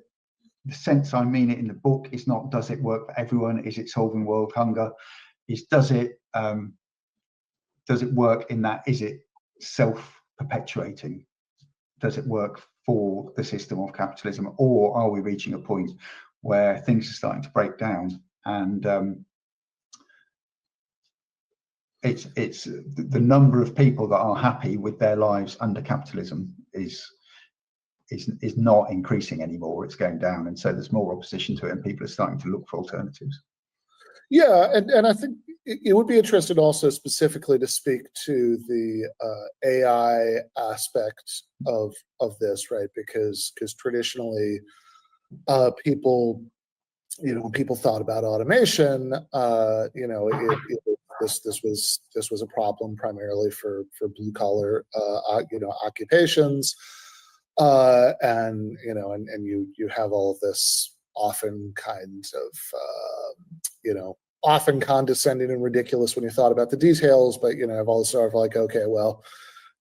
the sense I mean it in the book. It's not does it work for everyone? Is it solving world hunger? Does it work in that? Is it self-perpetuating? Does it work for the system of capitalism, or are we reaching a point where things are starting to break down? And it's the number of people that are happy with their lives under capitalism is not increasing anymore. It's going down, and so there's more opposition to it, and people are starting to look for alternatives. Yeah, and I think it would be interesting also specifically to speak to the AI aspect of this, right? Because traditionally, people, when people thought about automation, this was a problem primarily for blue collar occupations, and you have all of this often kind of often condescending and ridiculous when you thought about the details, but I've all sort of like, okay, well,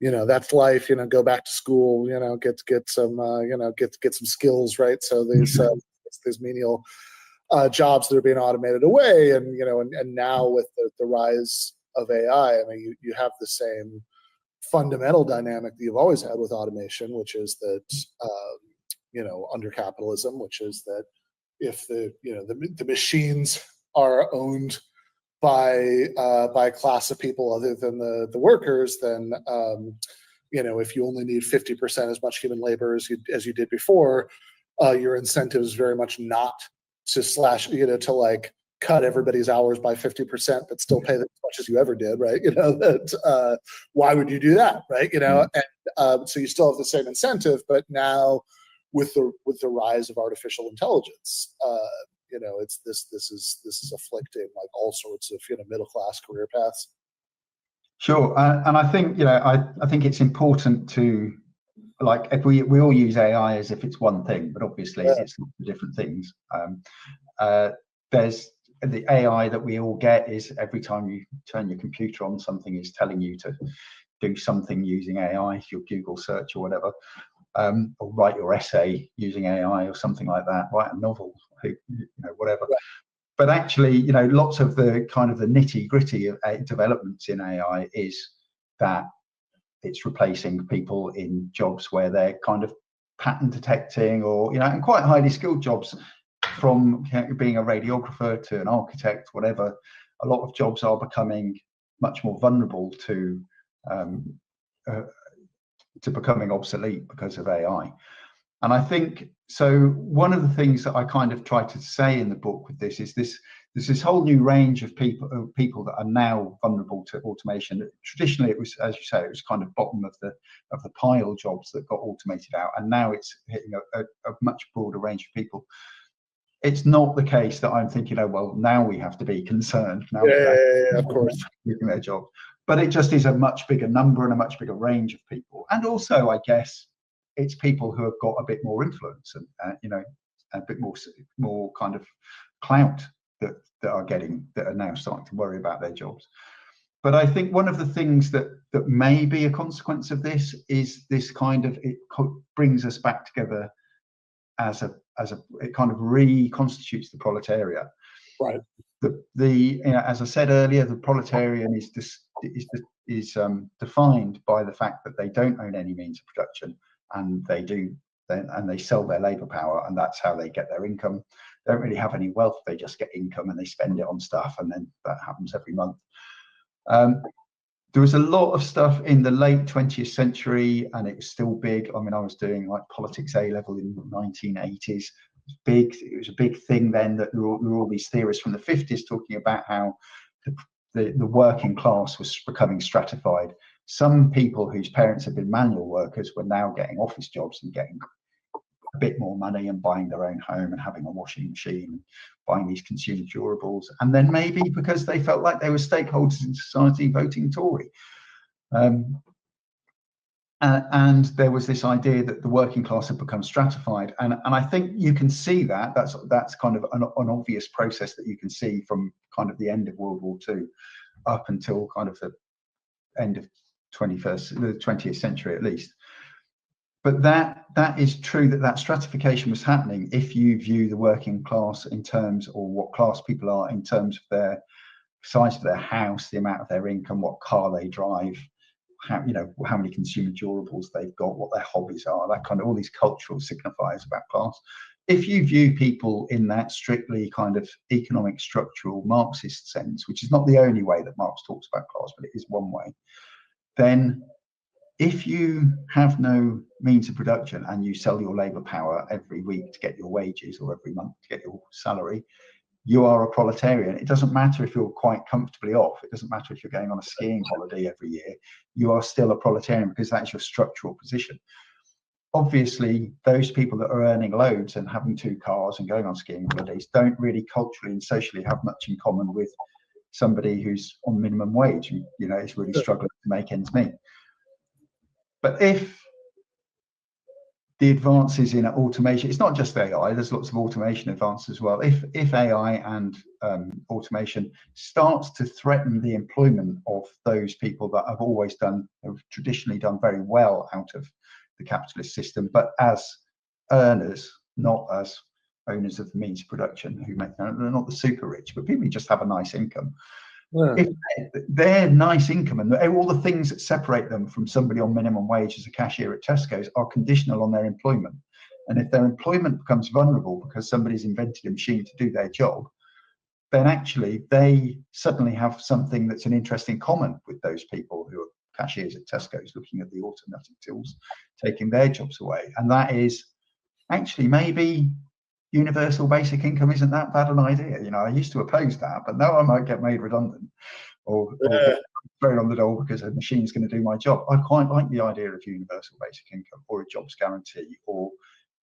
that's life, go back to school, get some get some skills, right? So these menial jobs that are being automated away, and and now with the rise of AI, I mean, you have the same fundamental dynamic that you've always had with automation, which is that under capitalism, which is that if the machines are owned by a class of people other than the workers, then if you only need 50% as much human labor as you did before, your incentive is very much not to slash, to like cut everybody's hours by 50%, but still pay them as much as you ever did, right? Why would you do that, right? And so you still have the same incentive, but now with the rise of artificial intelligence, this is afflicting like all sorts of middle class career paths. Sure, and I think I think it's important to, like, if we all use AI as if it's one thing, but obviously it's different things. There's the AI that we all get is every time you turn your computer on, something is telling you to do something using AI, your Google search or whatever, or write your essay using AI or something like that, write a novel, whatever. Right. But actually, lots of the kind of the nitty gritty of developments in AI is that it's replacing people in jobs where they're kind of pattern detecting, or and quite highly skilled jobs, from being a radiographer to an architect, whatever. A lot of jobs are becoming much more vulnerable to becoming obsolete because of AI. And I think so. One of the things that I kind of try to say in the book with this is there's this whole new range of people that are now vulnerable to automation. Traditionally, it was, as you say, it was kind of bottom of the pile jobs that got automated out, and now it's hitting a much broader range of people. It's not the case that I'm thinking, oh well, now we have to be concerned. Now of course, keeping their job, but it just is a much bigger number and a much bigger range of people, and also, I guess, it's people who have got a bit more influence and a bit more kind of clout that are now starting to worry about their jobs. But I think one of the things that may be a consequence of this is this kind of, it brings us back together as it kind of reconstitutes the proletariat. Right. As I said earlier, the proletarian is defined by the fact that they don't own any means of production, and they sell their labor power, and that's how they get their income. They don't really have any wealth, they just get income and they spend it on stuff, and then that happens every month. There was a lot of stuff in the late 20th century, and it was still big. I mean, I was doing like politics A level in the 1980s. It was a big thing then, that there were all these theorists from the 50s talking about how the working class was becoming stratified. Some people whose parents had been manual workers were now getting office jobs and getting a bit more money and buying their own home and having a washing machine, buying these consumer durables, and then maybe because they felt like they were stakeholders in society, voting Tory. And there was this idea that the working class had become stratified, and I think you can see that that's kind of an obvious process that you can see from kind of the end of World War II up until kind of the end of the 20th century at least. But that is true, that stratification was happening if you view the working class in terms, or what class people are in terms of their size of their house, the amount of their income, what car they drive, how many consumer durables they've got, what their hobbies are, that kind of all these cultural signifiers about class. If you view people in that strictly kind of economic structural Marxist sense, which is not the only way that Marx talks about class, but it is one way, then if you have no means of production and you sell your labor power every week to get your wages or every month to get your salary, you are a proletarian. It doesn't matter if you're quite comfortably off. It doesn't matter if you're going on a skiing holiday every year. You are still a proletarian because that's your structural position. Obviously, those people that are earning loads and having 2 cars and going on skiing holidays don't really culturally and socially have much in common with somebody who's on minimum wage and is really struggling to make ends meet. But if the advances in automation, it's not just AI, there's lots of automation advances as well. If AI and automation starts to threaten the employment of those people that have traditionally done very well out of the capitalist system, but as earners, not as owners of the means of production, they're not the super rich, but people who just have a nice income. Yeah. If their nice income and all the things that separate them from somebody on minimum wage as a cashier at Tesco's are conditional on their employment, and if their employment becomes vulnerable because somebody's invented a machine to do their job, then actually they suddenly have something that's an interest in common with those people who are cashiers at Tesco's looking at the automatic tools taking their jobs away. And that is actually maybe universal basic income isn't that bad an idea. I used to oppose that, but now I might get made redundant or thrown on the dole because a machine's going to do my job. I quite like the idea of universal basic income or a jobs guarantee or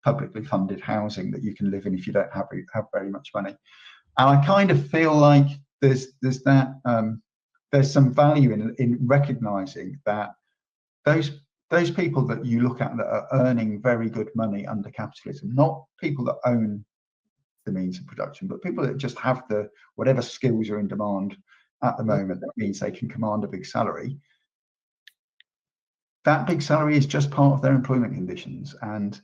publicly funded housing that you can live in if you don't have very much money. And I kind of feel like there's some value in recognizing that those people that you look at that are earning very good money under capitalism, not people that own the means of production, but people that just have whatever skills are in demand at the moment, that means they can command a big salary. That big salary is just part of their employment conditions, and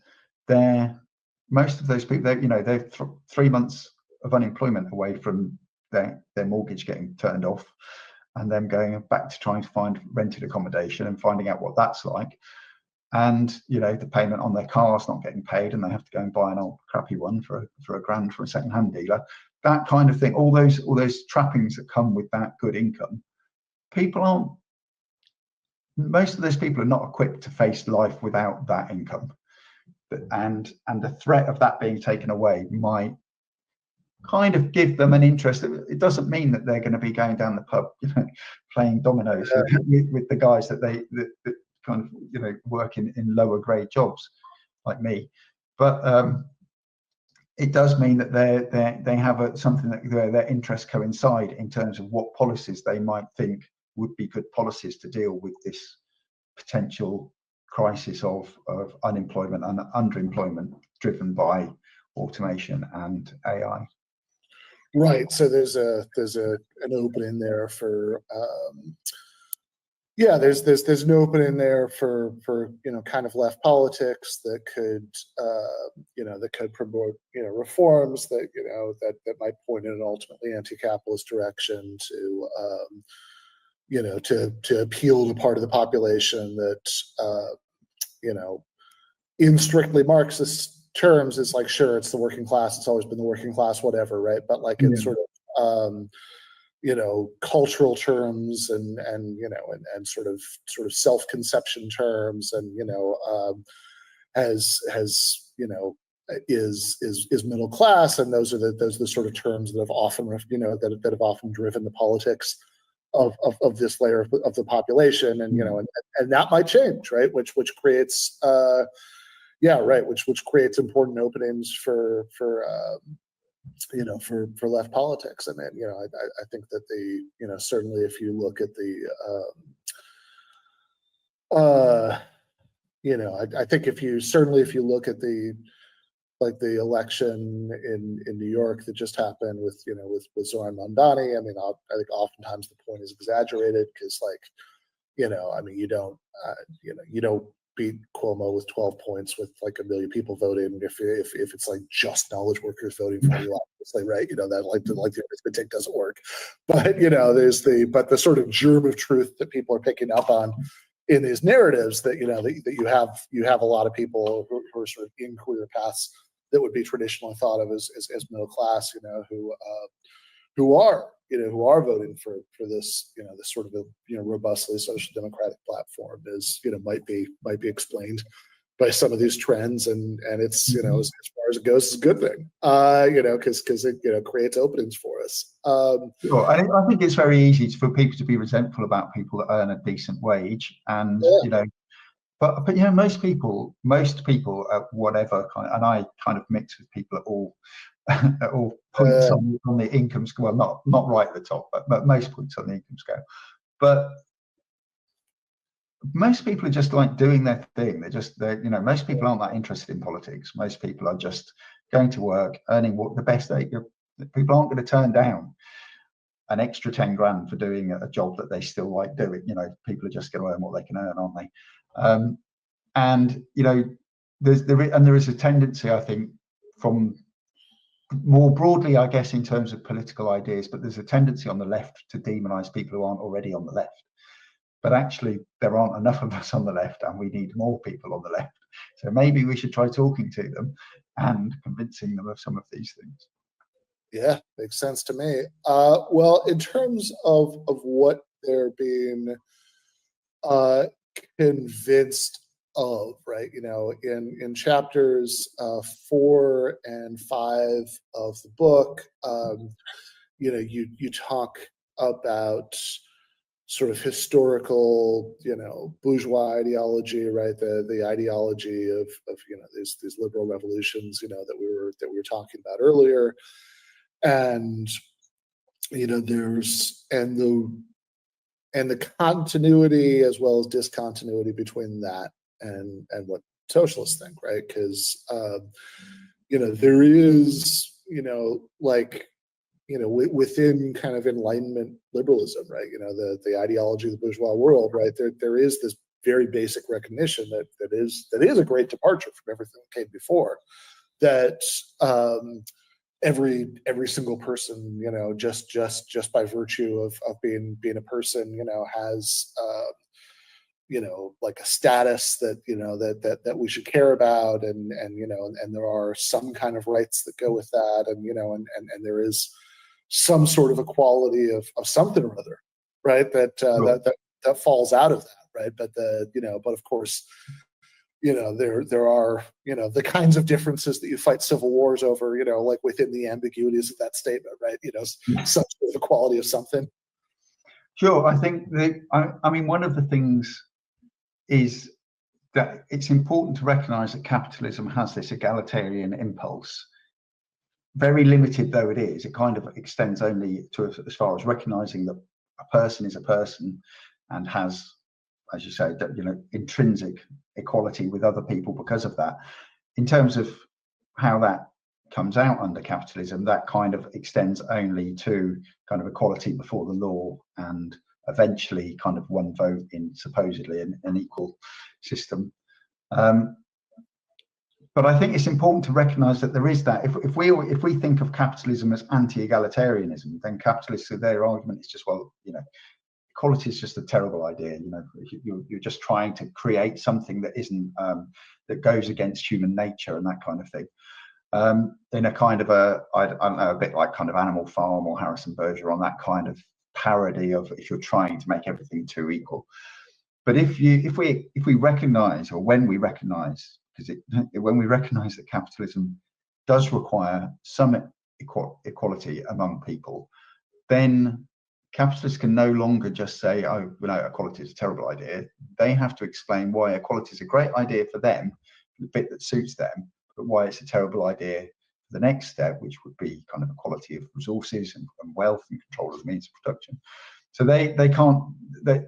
most of those people, they're 3 months of unemployment away from their mortgage getting turned off, and them going back to trying to find rented accommodation and finding out what that's like. And the payment on their car's not getting paid, and they have to go and buy an old crappy one for £1,000 from a second-hand dealer. That kind of thing, all those trappings that come with that good income, most of those people are not equipped to face life without that income. And the threat of that being taken away might kind of give them an interest. It doesn't mean that they're going to be going down the pub, playing dominoes with the guys that kind of work in lower grade jobs like me, but it does mean that they have something that their interests coincide in terms of what policies they might think would be good policies to deal with this potential crisis of unemployment and underemployment driven by automation and AI. Right. So there's an opening there for there's an opening there for kind of left politics that could promote reforms that that might point in an ultimately anti-capitalist direction to appeal to part of the population that in strictly Marxist terms is like, sure, it's the working class, it's always been the working class, whatever, right? But like in sort of cultural terms and sort of self-conception terms, and is middle class, and those are the sort of terms that have often that have often driven the politics of this layer of the population, and and that might change, right? Which creates which creates important openings for left politics. And then I think that certainly if you look at the I think if you look at the election in New York that just happened with Zoran Mondani, I think oftentimes the point is exaggerated because you don't beat Cuomo with 12 points with like 1 million people voting if it's like just knowledge workers voting for you, obviously, right? That the arithmetic doesn't work. But there's the sort of germ of truth that people are picking up on in these narratives that that you have a lot of people who are sort of in career paths that would be traditionally thought of as middle class, who are voting for this this sort of robustly social democratic platform is might be explained by some of these trends, and it's as far as it goes, it's a good thing, because it creates openings for us. Sure. I think it's very easy for people to be resentful about people that earn a decent wage, and but most people at whatever kind, and I kind of mix with people at all at all points on the income scale. Well, not right at the top, but most points on the income scale. But most people are just like doing their thing. Most people aren't that interested in politics. Most people are just going to work, earning the best. People aren't going to turn down an extra 10 grand for doing a job that they still like doing. People are just going to earn what they can earn, aren't they? There is a tendency, I think, from more broadly, I guess, in terms of political ideas, but there's a tendency on the left to demonize people who aren't already on the left. But actually, there aren't enough of us on the left, and we need more people on the left. So maybe we should try talking to them and convincing them of some of these things. Yeah, makes sense to me. Well, in terms of what they're being convinced of, right? In chapters 4 and 5 of the book, you talk about sort of historical, bourgeois ideology, right? The ideology of these liberal revolutions, that we were talking about earlier, and there's the continuity as well as discontinuity between that and what socialists think, right? Because there is within kind of Enlightenment liberalism, right? The ideology of the bourgeois world, right? There is this very basic recognition that is a great departure from everything that came before. That every single person, just by virtue of being a person, has like a status that that we should care about, and there are some kind of rights that go with that, and there is some sort of equality of something or other, right? That falls out of that, right? But but of course, there are the kinds of differences that you fight civil wars over, like within the ambiguities of that statement, right? Some sort of equality of something. Sure, I think one of the things is that it's important to recognize that capitalism has this egalitarian impulse. Very limited though it is, it kind of extends only to as far as recognizing that a person is a person and has, as you say, intrinsic equality with other people because of that. In terms of how that comes out under capitalism, that kind of extends only to kind of equality before the law and eventually kind of one vote in supposedly an equal system. But I think it's important to recognise that there is that. If we think of capitalism as anti-egalitarianism, then capitalists, their argument is just, well, equality is just a terrible idea. You're just trying to create something that isn't that goes against human nature and that kind of thing. In a kind of I don't know, a bit like kind of Animal Farm or Harrison Bergeron, that kind of parody of if you're trying to make everything too equal. But if we recognise, or when we recognise, when we recognise that capitalism does require some equality among people, then capitalists can no longer just say, oh, equality is a terrible idea. They have to explain why equality is a great idea for them, the bit that suits them, but why it's a terrible idea for the next step, which would be kind of equality of resources and wealth and control of the means of production. So they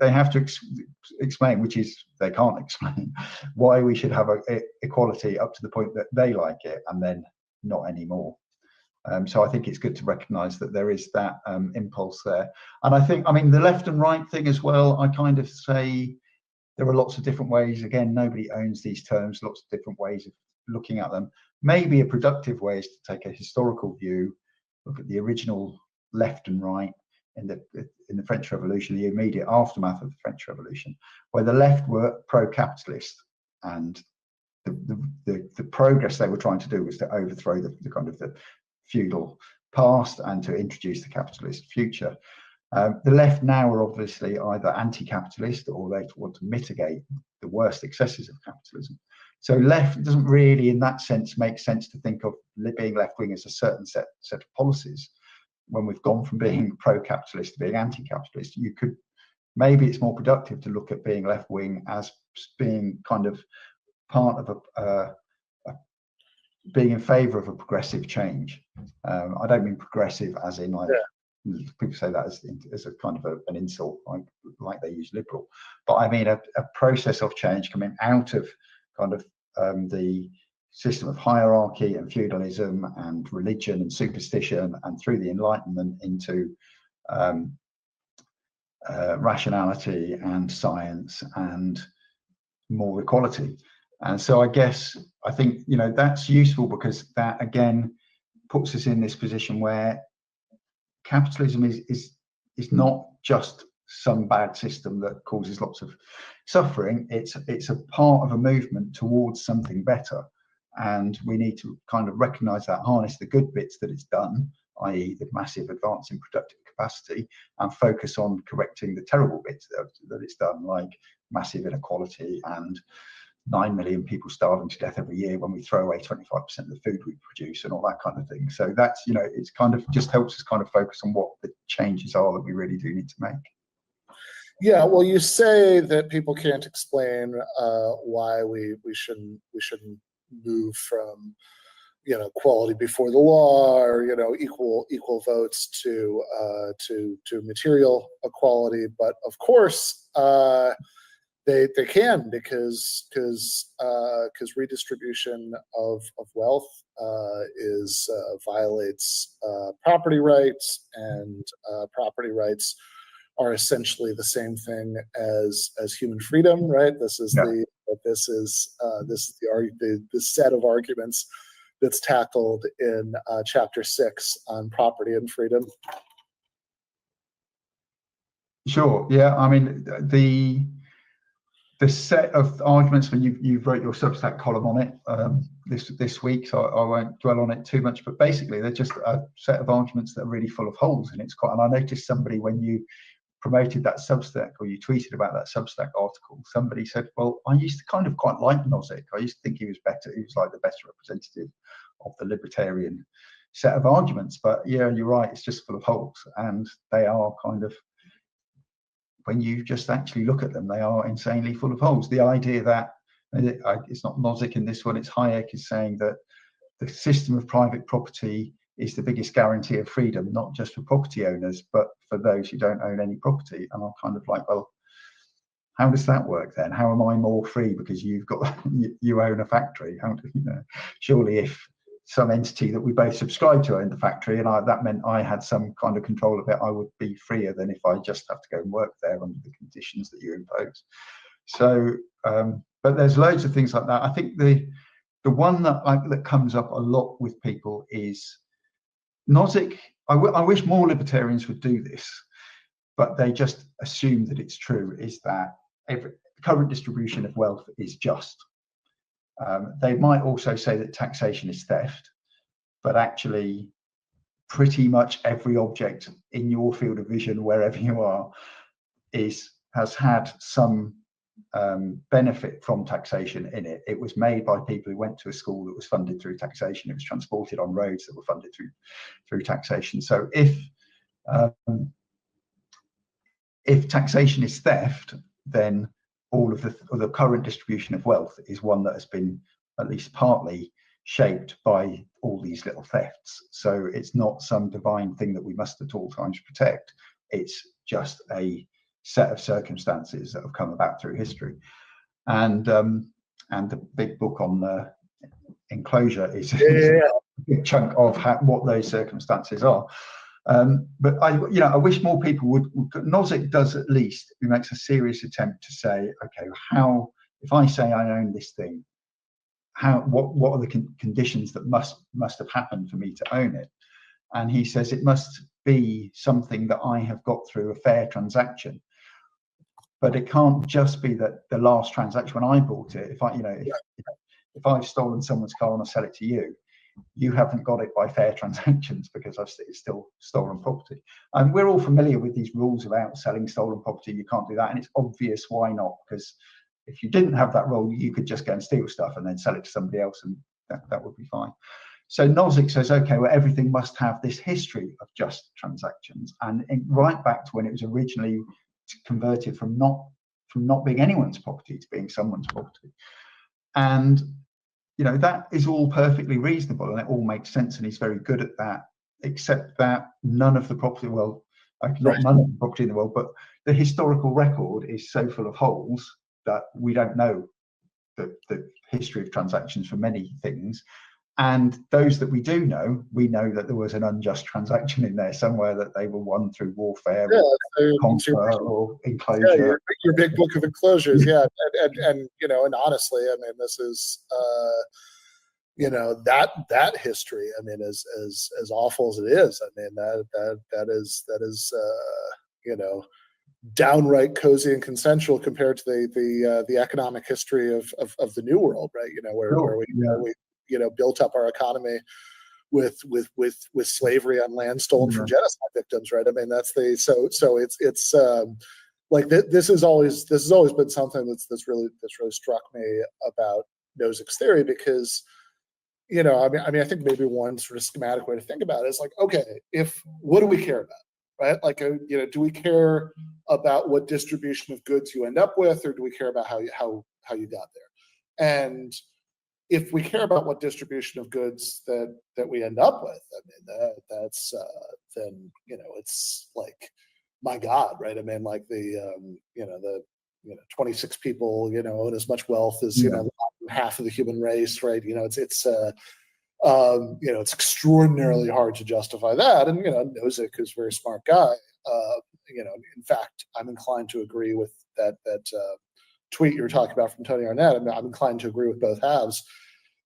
have to explain, which is they can't explain why we should have equality up to the point that they like it and then not anymore. So I think it's good to recognise that there is that impulse there. And I think, the left and right thing as well, I kind of say there are lots of different ways. Again, nobody owns these terms, lots of different ways of looking at them. Maybe a productive way is to take a historical view, look at the original left and right in the French Revolution, the immediate aftermath of the French Revolution, where the left were pro-capitalist, and the progress they were trying to do was to overthrow the kind of the feudal past and to introduce the capitalist future. The left now are obviously either anti-capitalist or they want to mitigate the worst excesses of capitalism. So left doesn't really, in that sense, make sense to think of being left-wing as a certain set of policies. When we've gone from being pro-capitalist to being anti-capitalist, maybe it's more productive to look at being left-wing as being kind of part of being in favour of a progressive change. I don't mean progressive as in people say that as a kind of an insult, like they use liberal, but I mean a process of change coming out of kind of the system of hierarchy and feudalism and religion and superstition, and through the Enlightenment into rationality and science and more equality. And so I think that's useful, because that again puts us in this position where capitalism is not just some bad system that causes lots of suffering. It's a part of a movement towards something better, and we need to kind of recognize that, harness the good bits that it's done, i.e. the massive advance in productive capacity, and focus on correcting the terrible bits that it's done, like massive inequality and 9 million people starving to death every year when we throw away 25% of the food we produce and all that kind of thing. So that's, it's kind of just helps us kind of focus on what the changes are that we really do need to make. Yeah, well, you say that people can't explain why we shouldn't move from equality before the law, or equal votes to material equality, but of course they can, because redistribution of wealth violates property rights, and property rights are essentially the same thing as human freedom, right? This is the set of arguments that's tackled in chapter 6 on property and freedom. Sure. Yeah. I mean, the set of arguments, when you wrote your Substack column on it this week, so I won't dwell on it too much. But basically, they're just a set of arguments that are really full of holes, and it's quite. And I noticed somebody, when you promoted that Substack, or you tweeted about that Substack article, somebody said, well, I used to kind of quite like Nozick. I used to think he was better. He was like the better representative of the libertarian set of arguments. But yeah, you're right, it's just full of holes, and they are kind of, when you just actually look at them, they are insanely full of holes. The idea that, it's not Nozick in this one, it's Hayek, is saying that the system of private property is the biggest guarantee of freedom, not just for property owners, but for those who don't own any property. And I'm kind of like, well, how does that work then? How am I more free because you own a factory? Surely if some entity that we both subscribe to owned the factory, and that meant I had some kind of control of it, I would be freer than if I just have to go and work there under the conditions that you impose. So, but there's loads of things like that. I think the one that comes up a lot with people is Nozick. I wish more libertarians would do this, but they just assume that it's true, is that every current distribution of wealth is just. They might also say that taxation is theft, but actually pretty much every object in your field of vision, wherever you are, has had some benefit from taxation in it. It was made by people who went to a school that was funded through taxation. It was transported on roads that were funded through taxation. So if if taxation is theft, then all of the current distribution of wealth is one that has been at least partly shaped by all these little thefts. So it's not some divine thing that we must at all times protect. It's just a set of circumstances that have come about through history. And the big book on enclosure is a big chunk of what those circumstances are. But I wish more people would. Nozick does at least. He makes a serious attempt to say, okay, how, if I say I own this thing, what are the conditions that must have happened for me to own it? And he says it must be something that I have got through a fair transaction. But it can't just be that the last transaction when I bought it. If I've stolen someone's car and I sell it to you, you haven't got it by fair transactions because it's still stolen property. And we're all familiar with these rules about selling stolen property. You can't do that, and it's obvious why not, because if you didn't have that rule, you could just go and steal stuff and then sell it to somebody else, and that would be fine. So Nozick says, okay, well, everything must have this history of just transactions, and right back to when it was originally converted from not being anyone's property to being someone's property. And that is all perfectly reasonable and it all makes sense, and he's very good at that, except that none of the property, well, not none of the property in the world, but the historical record is so full of holes that we don't know the history of transactions for many things. And those that we do know, we know that there was an unjust transaction in there somewhere, that they were won through warfare, or conquer, or enclosure. Your big book of enclosures, and honestly, I mean, this is that history. I mean, as awful as it is, I mean that is downright cozy and consensual compared to the economic history of the New World, right? Where we built up our economy with slavery on land stolen from genocide victims, right? I mean, that's so it's like this has always been something that's really struck me about Nozick's theory, because I mean I think maybe one sort of schematic way to think about it is like, okay, what do we care about, right? Like, do we care about what distribution of goods you end up with, or do we care about how you got there? And if we care about what distribution of goods that we end up with, I mean that's then it's like, my God, right? I mean, like the 26 people own as much wealth as half of the human race, right? It's extraordinarily hard to justify that. And Nozick is a very smart guy. In fact, I'm inclined to agree with that tweet you were talking about from Tony Arnett. I'm inclined to agree with both halves.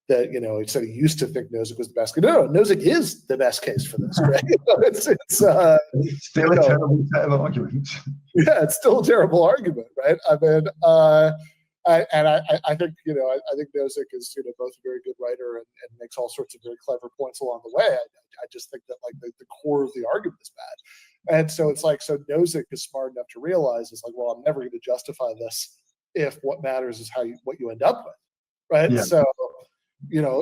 That he said he used to think Nozick was the best. No, Nozick is the best case for this, right? It's still a terrible set of arguments. Yeah, it's still a terrible argument, right? I mean, I think I think Nozick is both a very good writer and makes all sorts of very clever points along the way. I just think that like the core of the argument is bad, and so it's like, so Nozick is smart enough to realize it's like, well, I'm never going to justify this if what matters is what you end up with, right? Yeah. So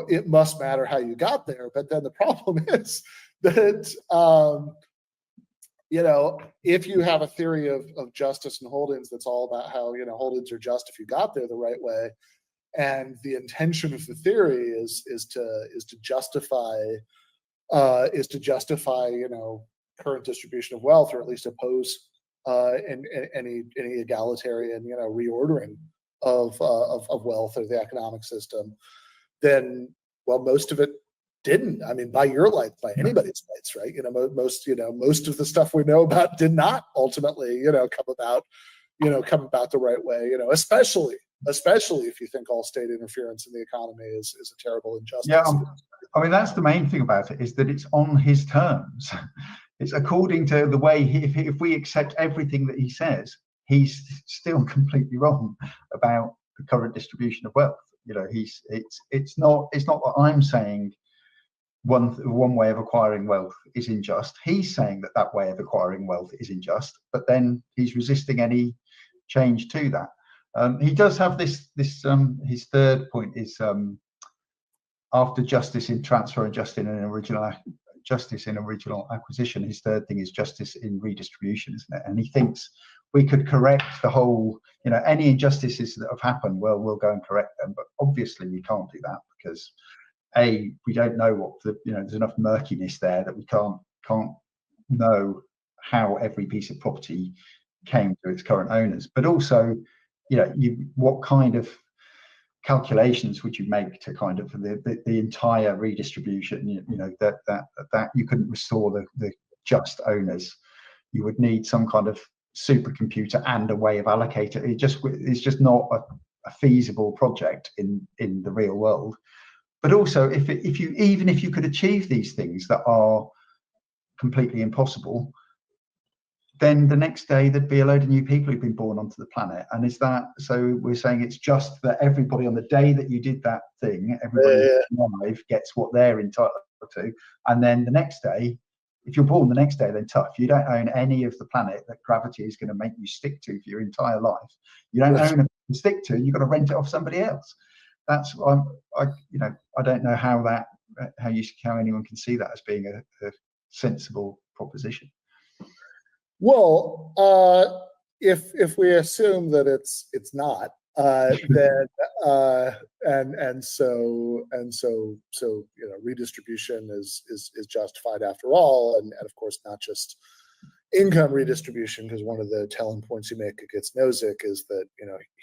it must matter how you got there. But then the problem is that if you have a theory of justice and holdings that's all about how holdings are just if you got there the right way, and the intention of the theory is to justify current distribution of wealth, or at least oppose any egalitarian reordering of wealth or the economic system, then most of it didn't. I mean, by your lights, by anybody's lights, right? Most of the stuff we know about did not ultimately come about the right way. Especially if you think all state interference in the economy is a terrible injustice. Yeah, I mean, that's the main thing about it, is that it's on his terms. It's according to the way if we accept everything that he says, he's still completely wrong about the current distribution of wealth. It's not that I'm saying one way of acquiring wealth is unjust. He's saying that way of acquiring wealth is unjust, but then he's resisting any change to that. He does have this his third point is after justice in transfer and justice in original acquisition, his third thing is justice in redistribution, isn't it? And he thinks we could correct the whole, any injustices that have happened, well, we'll go and correct them. But obviously we can't do that because we don't know what there's enough murkiness there that we can't know how every piece of property came to its current owners. But also, what kind of calculations would you make to kind of the entire redistribution? That you couldn't restore the just owners. You would need some kind of supercomputer and a way of allocating. It's just not a feasible project in the real world. But also, if you could achieve these things that are completely impossible, then the next day there'd be a load of new people who've been born onto the planet. And so we're saying it's just that everybody on the day that you did that thing, everybody alive gets what they're entitled to. And then the next day, if you're born the next day, then tough. You don't own any of the planet that gravity is going to make you stick to for your entire life. You don't own it to stick to, you've got to rent it off somebody else. That's I don't know how anyone can see that as being a sensible proposition. Well, if we assume that it's not, then and so redistribution is justified after all, and of course not just income redistribution, because one of the telling points you make against Nozick is that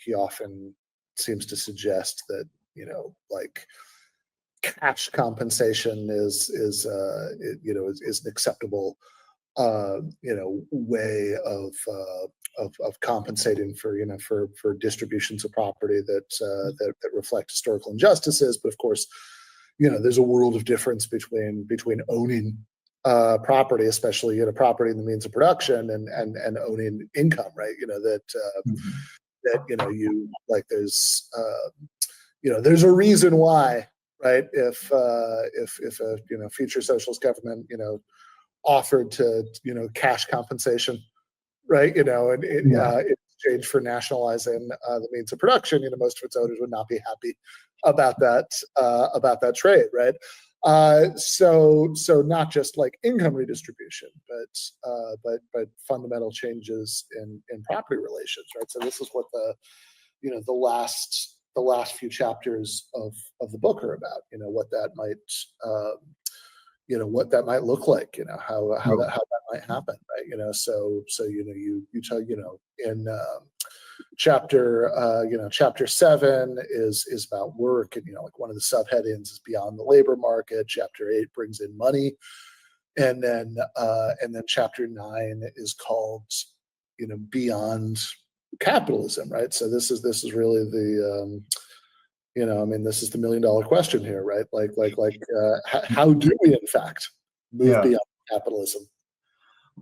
he often seems to suggest that like cash compensation is an acceptable way of compensating for distributions of property that reflect historical injustices. But of course, there's a world of difference between owning property, especially property in the means of production, and owning income, right? There's a reason why, right? If a future socialist government offered to cash compensation, right, in exchange for nationalizing the means of production, most of its owners would not be happy about that trade, right? So not just like income redistribution, but fundamental changes in property relations, right? So this is what the last few chapters of the book are about. What that might look like. How that might happen, right? So you tell in chapter 7 is about work, and like one of the subheadings is beyond the labor market. Chapter 8 brings in money, and then chapter 9 is called beyond capitalism, right? So this is really the this is the $1 million question here, right? How do we in fact move beyond capitalism?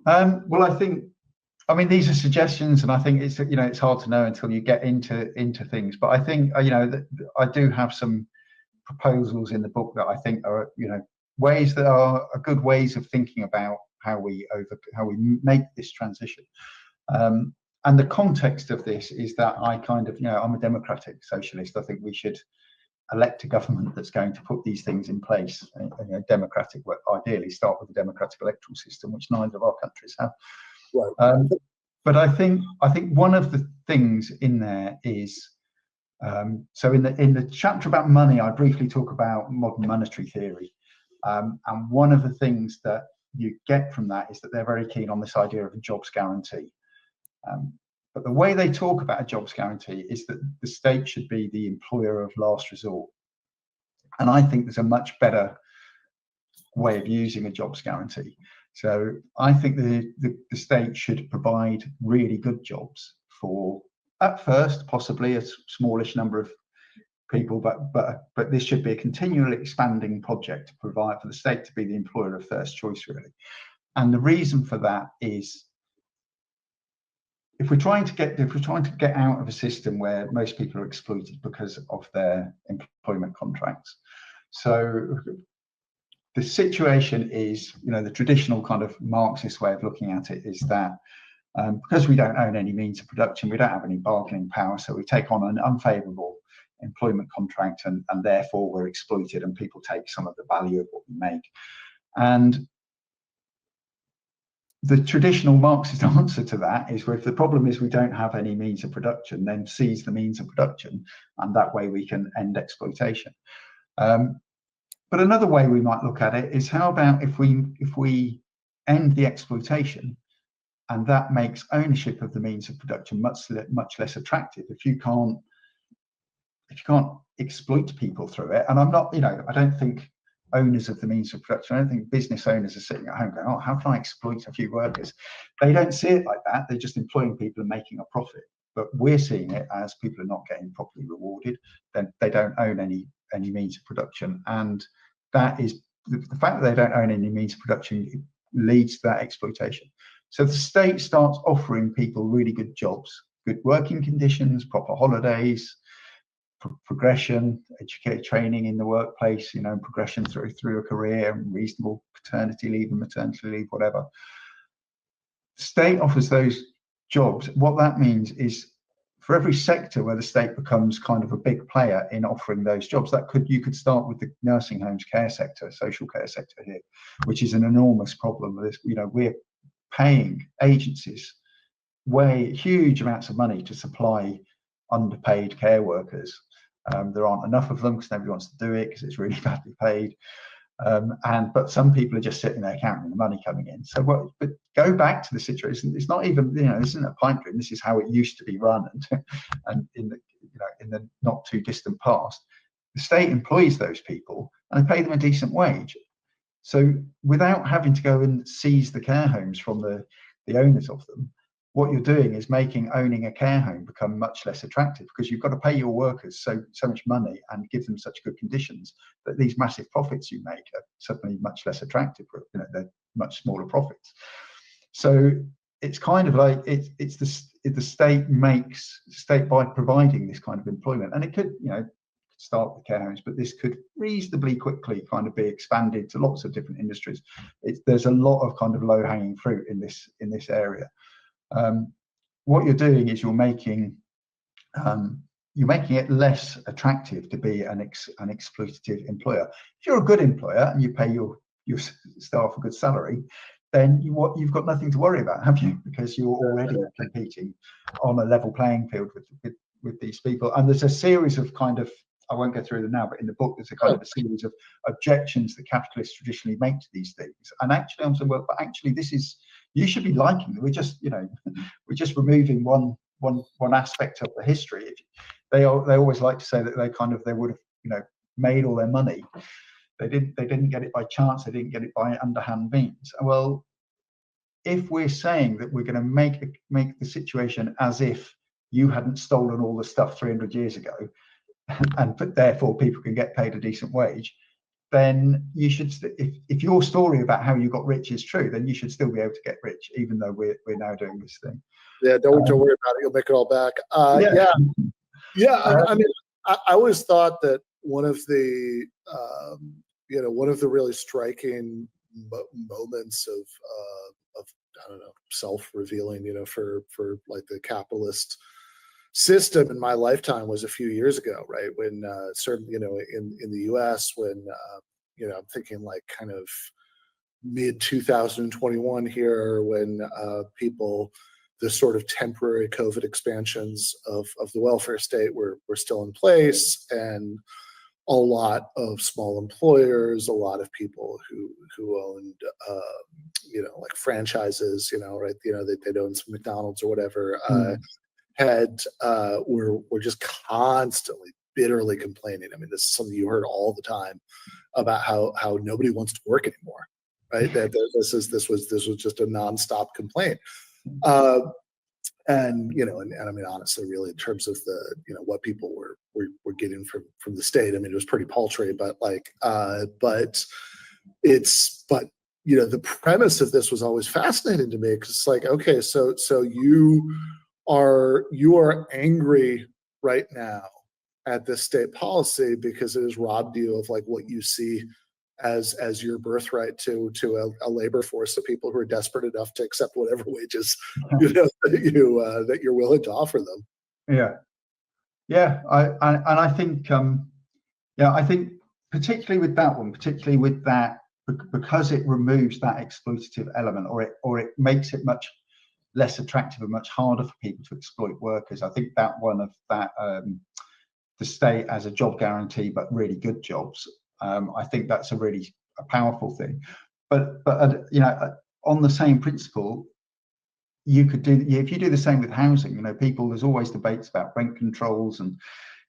Well, I mean, these are suggestions, and I think it's hard to know until you get into things. But I think I do have some proposals in the book that I think are ways that are good ways of thinking about how we make this transition. And the context of this is that I'm a democratic socialist. I think we should elect a government that's going to put these things in place. Democratic, ideally start with a democratic electoral system, which neither of our countries have. Right. But I think one of the things in there is so in the chapter about money, I briefly talk about modern monetary theory, and one of the things that you get from that is that they're very keen on this idea of a jobs guarantee. But the way they talk about a jobs guarantee is that the state should be the employer of last resort. And I think there's a much better way of using a jobs guarantee. So I think the state should provide really good jobs for, at first, possibly a smallish number of people, but this should be a continually expanding project to provide for the state to be the employer of first choice, really. And the reason for that is, if we're trying to get out of a system where most people are exploited because of their employment contracts, so the situation is, the traditional kind of Marxist way of looking at it is that because we don't own any means of production, we don't have any bargaining power, so we take on an unfavourable employment contract, and therefore we're exploited, and people take some of the value of what we make. And the traditional Marxist answer to that is, well, if the problem is we don't have any means of production, then seize the means of production, and that way we can end exploitation. But another way we might look at it is, how about if we end the exploitation, and that makes ownership of the means of production much less attractive. If you can't exploit people through it, and I'm not, I don't think owners of the means of production, I don't think business owners are sitting at home going, oh, how can I exploit a few workers? They don't see it like that. They're just employing people and making a profit. But we're seeing it as people are not getting properly rewarded. Then they don't own any means of production, and that is the fact that they don't own any means of production leads to that exploitation. So the state starts offering people really good jobs, good working conditions, proper holidays, progression, educated training in the workplace, progression through a career, and reasonable paternity leave and maternity leave, whatever. The state offers those jobs. What that means is, for every sector where the state becomes kind of a big player in offering those jobs, you could start with the nursing homes care sector, social care sector here, which is an enormous problem. We're paying agencies huge amounts of money to supply underpaid care workers. There aren't enough of them because nobody wants to do it because it's really badly paid. But some people are just sitting there counting the money coming in. But go back to the situation. It's not even, this isn't a pipe dream. This is how it used to be run, and in the not too distant past, the state employs those people and they pay them a decent wage. So without having to go and seize the care homes from the owners of them, what you're doing is making owning a care home become much less attractive, because you've got to pay your workers so much money and give them such good conditions that these massive profits you make are suddenly much less attractive. They're much smaller profits. So it's kind of like the state by providing this kind of employment, and it could start with care homes, but this could reasonably quickly kind of be expanded to lots of different industries. There's a lot of kind of low-hanging fruit in this area. What you're doing is you're making it less attractive to be an exploitative employer. If you're a good employer and you pay your staff a good salary, then you've got nothing to worry about, have you? Because you're already competing on a level playing field with these people. And there's a series of kind of, I won't go through them now, but in the book there's a kind of a series of objections that capitalists traditionally make to these things. And actually I'm saying, well, but actually you should be liking them. We're just removing one aspect of the history. They always like to say that they would have made all their money. They didn't get it by chance. They didn't get it by underhand means. Well, if we're saying that we're going to make the situation as if you hadn't stolen all the stuff 300 years ago, but therefore people can get paid a decent wage, then you should, if your story about how you got rich is true, then you should still be able to get rich, even though we're now doing this thing. Yeah, don't worry about it. You'll make it all back. I mean, I always thought that one of the really striking moments of I don't know, self-revealing, for like the capitalist system in my lifetime was a few years ago, right? When certainly, in the US, when I'm thinking like kind of mid 2021 here, when the sort of temporary COVID expansions of the welfare state were still in place, and a lot of small employers, a lot of people who owned like franchises, right? They'd own some McDonald's or whatever. Were just constantly bitterly complaining. I mean, this is something you heard all the time about how nobody wants to work anymore, right? This was just a nonstop complaint. And I mean, honestly, really, in terms of the what people were getting from the state, I mean, it was pretty paltry. But the premise of this was always fascinating to me, because it's like, okay, so you are angry right now at this state policy because it has robbed you of like what you see as your birthright to a labor force of people who are desperate enough to accept whatever wages that you're willing to offer them. I think particularly with that one, particularly with that because it removes that exploitative element, or it makes it much less attractive and much harder for people to exploit workers. I think that one of that the state as a job guarantee, but really good jobs. I think that's a powerful thing. But you know, on the same principle, you could do, if you do the same with housing. You know, there's always debates about rent controls and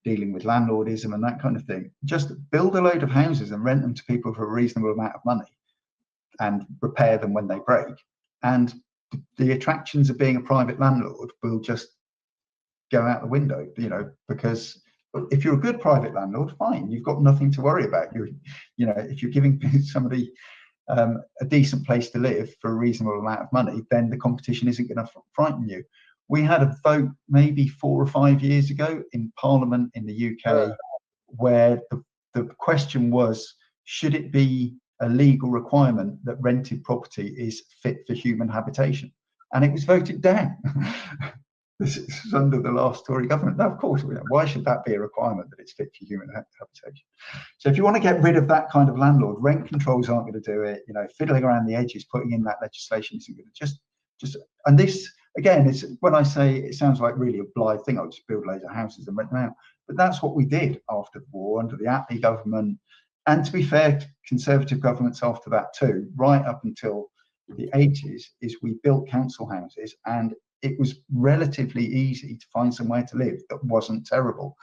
dealing with landlordism and that kind of thing. Just build a load of houses and rent them to people for a reasonable amount of money, and repair them when they break. And the attractions of being a private landlord will just go out the window. You know, because if you're a good private landlord, fine, you've got nothing to worry about. You know, if you're giving somebody a decent place to live for a reasonable amount of money, then the competition isn't going to frighten you. We had a vote maybe 4 or 5 years ago in Parliament in the UK, where the question was, should it be a legal requirement that rented property is fit for human habitation? And it was voted down. This is under the last Tory government. Now, of course, why should that be a requirement that it's fit for human habitation? So if you want to get rid of that kind of landlord, rent controls aren't going to do it. You know, fiddling around the edges, putting in that legislation isn't going to just. And this, again, it's when I say it sounds like really a blithe thing. I'll just build loads of houses and rent them out. But that's what we did after the war under the Attlee government, and to be fair, Conservative governments after that too, right up until the 80s, is we built council houses, and it was relatively easy to find somewhere to live that wasn't terrible.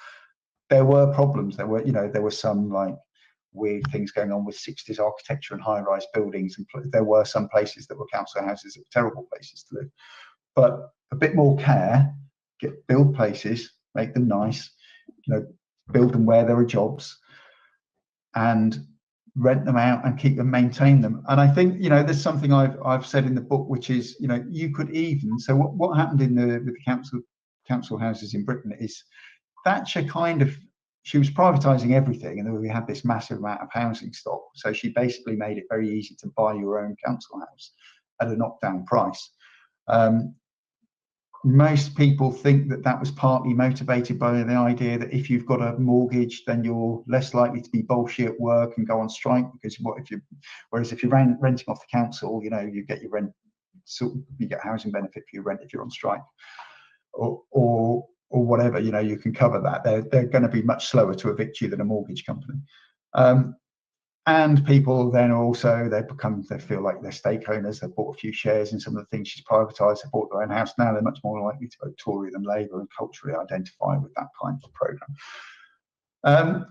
There were problems. There were some like weird things going on with 60s architecture and high-rise buildings, and there were some places that were council houses that were terrible places to live. But a bit more care, build places, make them nice, you know, build them where there are jobs, and rent them out and keep them, maintain them. And I think, you know, there's something I've said in the book, which is, you know, you could even, so what happened with the council houses in Britain is Thatcher she was privatising everything, and then we had this massive amount of housing stock. So she basically made it very easy to buy your own council house at a knockdown price. Most people think that was partly motivated by the idea that if you've got a mortgage, then you're less likely to be bolshy at work and go on strike, because whereas if you're renting off the council, you know, you get your rent, so you get housing benefit for your rent if you're on strike, or whatever, you know, you can cover that. They're going to be much slower to evict you than a mortgage company. And people then also, they feel like they're stake owners. They've bought a few shares in some of the things she's privatised. They bought their own house. Now they're much more likely to vote Tory than Labour and culturally identify with that kind of programme.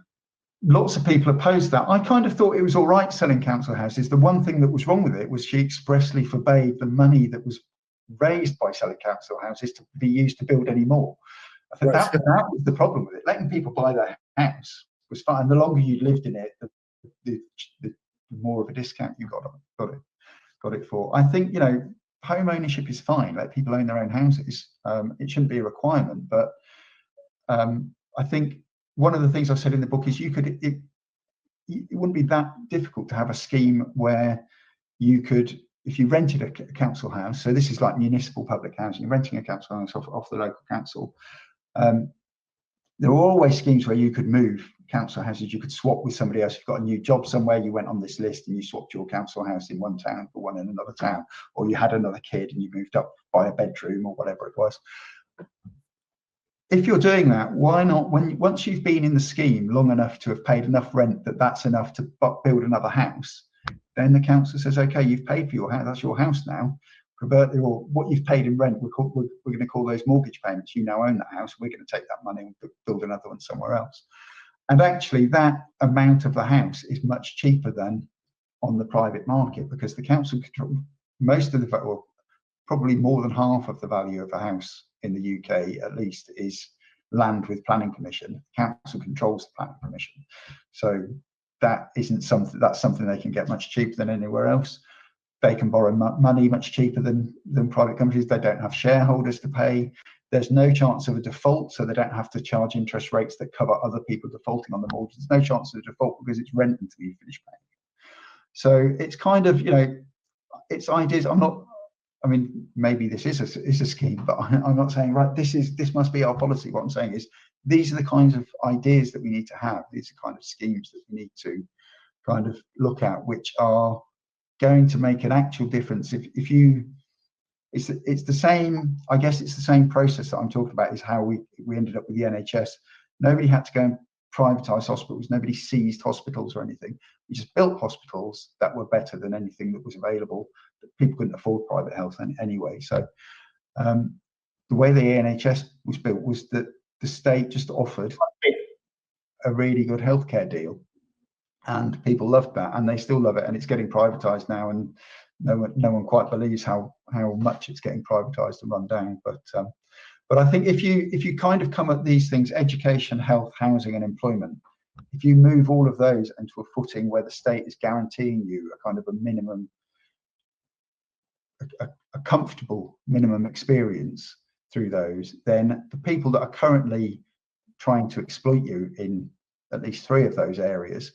Lots of people opposed that. I kind of thought it was all right selling council houses. The one thing that was wrong with it was she expressly forbade the money that was raised by selling council houses to be used to build any more. I think that was the problem with it. Letting people buy their house was fine. And the longer you lived in it, the more of a discount you got it for. I think, you know, home ownership is fine. Let people own their own houses. It shouldn't be a requirement, but I think one of the things I've said in the book is it wouldn't be that difficult to have a scheme where you could, if you rented a council house, so this is like municipal public housing, you're renting a council house off the local council. There were always schemes where you could move council houses. You could swap with somebody else. You've got a new job somewhere, you went on this list and you swapped your council house in one town for one in another town, or you had another kid and you moved up by a bedroom or whatever it was. If you're doing that, why not, once you've been in the scheme long enough to have paid enough rent that's enough to build another house, then the council says, okay, you've paid for your house, that's your house now. Or what you've paid in rent, we're going to call those mortgage payments. You now own that house. We're going to take that money and build another one somewhere else. And actually, that amount of the house is much cheaper than on the private market, because the council control most of the, or probably more than half of the value of a house in the UK, at least, is land with planning permission. The council controls the planning permission, so that's something they can get much cheaper than anywhere else. They can borrow money much cheaper than private companies. They don't have shareholders to pay. There's no chance of a default, so they don't have to charge interest rates that cover other people defaulting on the mortgage. There's no chance of a default because it's rent until you finish paying. So it's kind of, you know, it's ideas. I mean, maybe this is a scheme, but I'm not saying, right, this must be our policy. What I'm saying is these are the kinds of ideas that we need to have. These are kind of schemes that we need to kind of look at, which are going to make an actual difference. If you, it's the same, I guess it's the same process that I'm talking about, is how we ended up with the NHS. Nobody had to go and privatise hospitals. Nobody seized hospitals or anything. We just built hospitals that were better than anything that was available. People couldn't afford private health anyway. So the way the NHS was built was that the state just offered a really good healthcare deal, and people loved that, and they still love it. And it's getting privatised now, and no one quite believes how much it's getting privatised and run down. But I think if you kind of come at these things, education, health, housing, and employment, if you move all of those into a footing where the state is guaranteeing you a kind of a minimum, a comfortable minimum experience through those, then the people that are currently trying to exploit you in at least 3 of those areas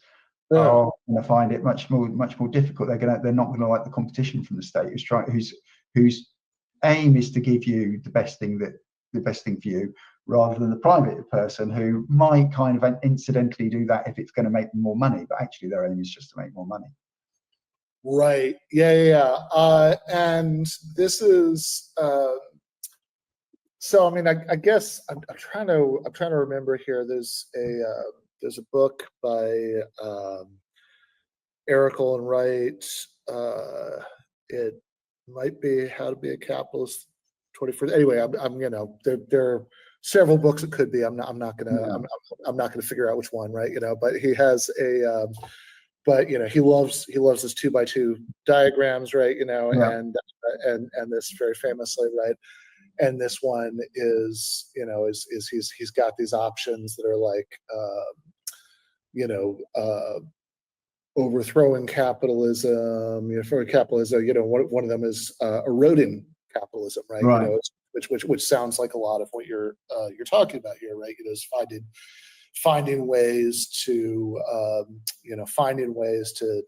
are going to find it much more difficult. They're not going to like the competition from the state whose aim is to give you the best thing for you, rather than the private person who might kind of incidentally do that if it's going to make them more money, but actually their aim is just to make more money. Right. Yeah. And this is so. I mean, I guess I'm trying to remember here. There's a book by Eric and Wright. It might be How to Be a Capitalist 21st. Anyway, I'm there are several books it could be. I'm not gonna figure out which one, right? But he has a but he loves his 2x2 diagrams, right? And this very famously, right? And this one is he's got these options that are like overthrowing capitalism, for capitalism, one of them is eroding capitalism, right? Right. Which sounds like a lot of what you're talking about here, right? Is finding ways to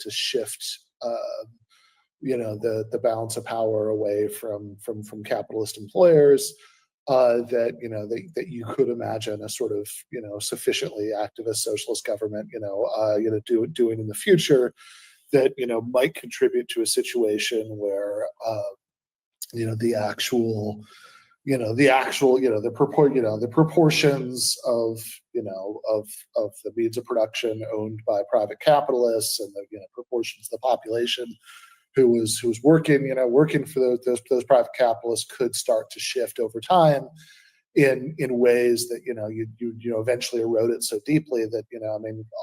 shift the balance of power away from capitalist employers, that you could imagine a sort of sufficiently activist socialist government doing in the future, that might contribute to a situation where the proportions of the means of production owned by private capitalists, and the proportions of the population who was working for those private capitalists could start to shift over time in ways that you eventually erode it so deeply that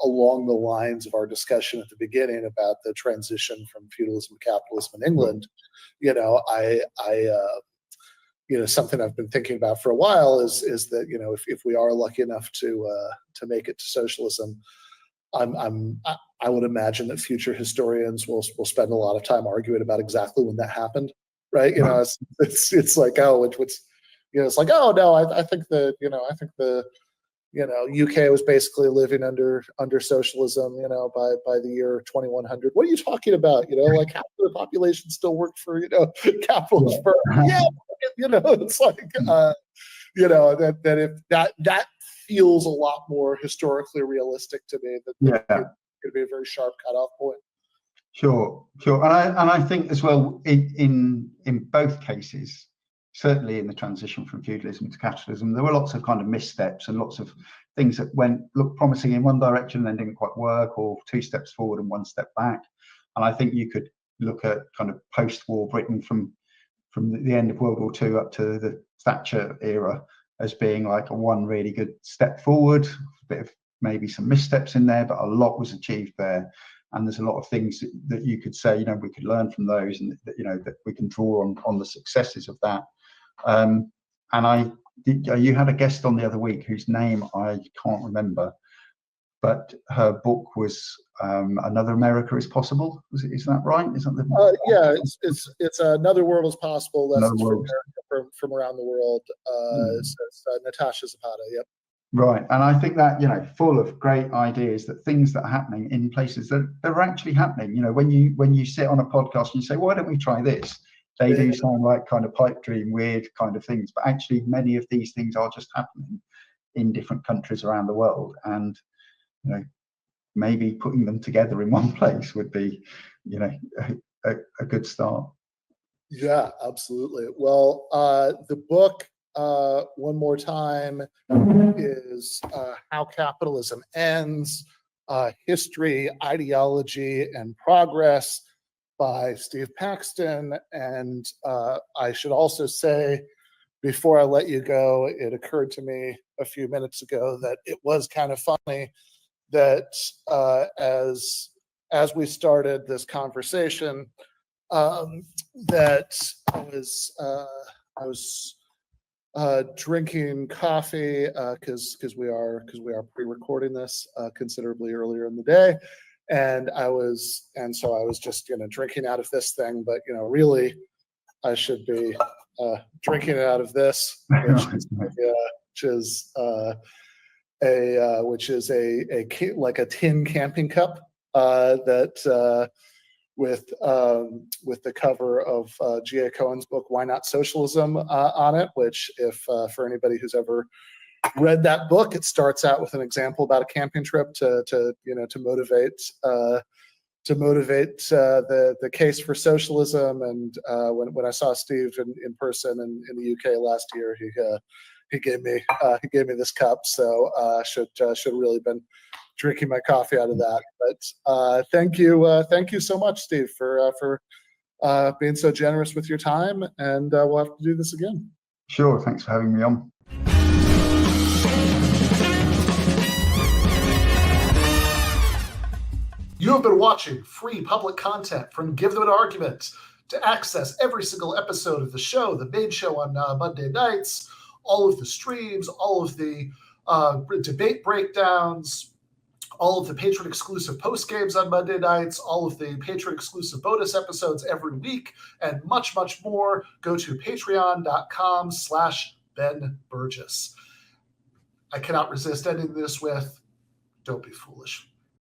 along the lines of our discussion at the beginning about the transition from feudalism to capitalism in England, something I've been thinking about for a while is that if we are lucky enough to make it to socialism, I would imagine that future historians will spend a lot of time arguing about exactly when that happened, right? It's like, oh, it's like, oh no, I think the UK was basically living under socialism, by the year 2100. What are you talking about? Like half the population still worked for capitalist firms. Yeah, it's like that if that feels a lot more historically realistic to me. That could be a very sharp cutoff point. Sure, and I think as well in both cases, certainly in the transition from feudalism to capitalism, there were lots of kind of missteps and lots of things that looked promising in one direction and then didn't quite work, or 2 steps forward and 1 step back. And I think you could look at kind of post-war Britain from the end of World War II up to the Thatcher era as being like one really good step forward, a bit of maybe some missteps in there, but a lot was achieved there. And there's a lot of things that you could say, we could learn from those, and that we can draw on the successes of that. And you had a guest on the other week whose name I can't remember, but her book was Another America is Possible. Is that right? Is that the yeah, it's Another World is Possible. Lessons from America from around the world. It's Natasha Zapata. Yep. Right, and I think that full of great ideas, that things that are happening in places that are actually happening. When you sit on a podcast and you say, why don't we try this? They do sound like kind of pipe dream, weird kind of things, but actually many of these things are just happening in different countries around the world. And maybe putting them together in one place would be, a good start. Yeah, absolutely. Well, the book, one more time, is How Capitalism Ends, History, Ideology, and Progress by Steve Paxton. And I should also say, before I let you go, it occurred to me a few minutes ago that it was kind of funny that as we started this conversation, that I was drinking coffee because we are pre-recording this considerably earlier in the day, and so I was just drinking out of this thing, but really I should be drinking it out of this, which is like a tin camping cup that with the cover of G.A. Cohen's book "Why Not Socialism" on it. Which, if for anybody who's ever read that book, it starts out with an example about a camping trip to motivate the case for socialism. And when I saw Steve in person in the UK last year, he gave me this cup, so should really been drinking my coffee out of that. But thank you so much, Steve, for being so generous with your time, and we'll have to do this again. Sure, thanks for having me on. You have been watching free public content from Give Them an Argument. To access every single episode of the show, the main show on Monday nights, all of the streams, all of the debate breakdowns, all of the patron-exclusive postgames on Monday nights, all of the patron-exclusive bonus episodes every week, and much, much more, go to patreon.com/Ben Burgis. I cannot resist ending this with, don't be foolish.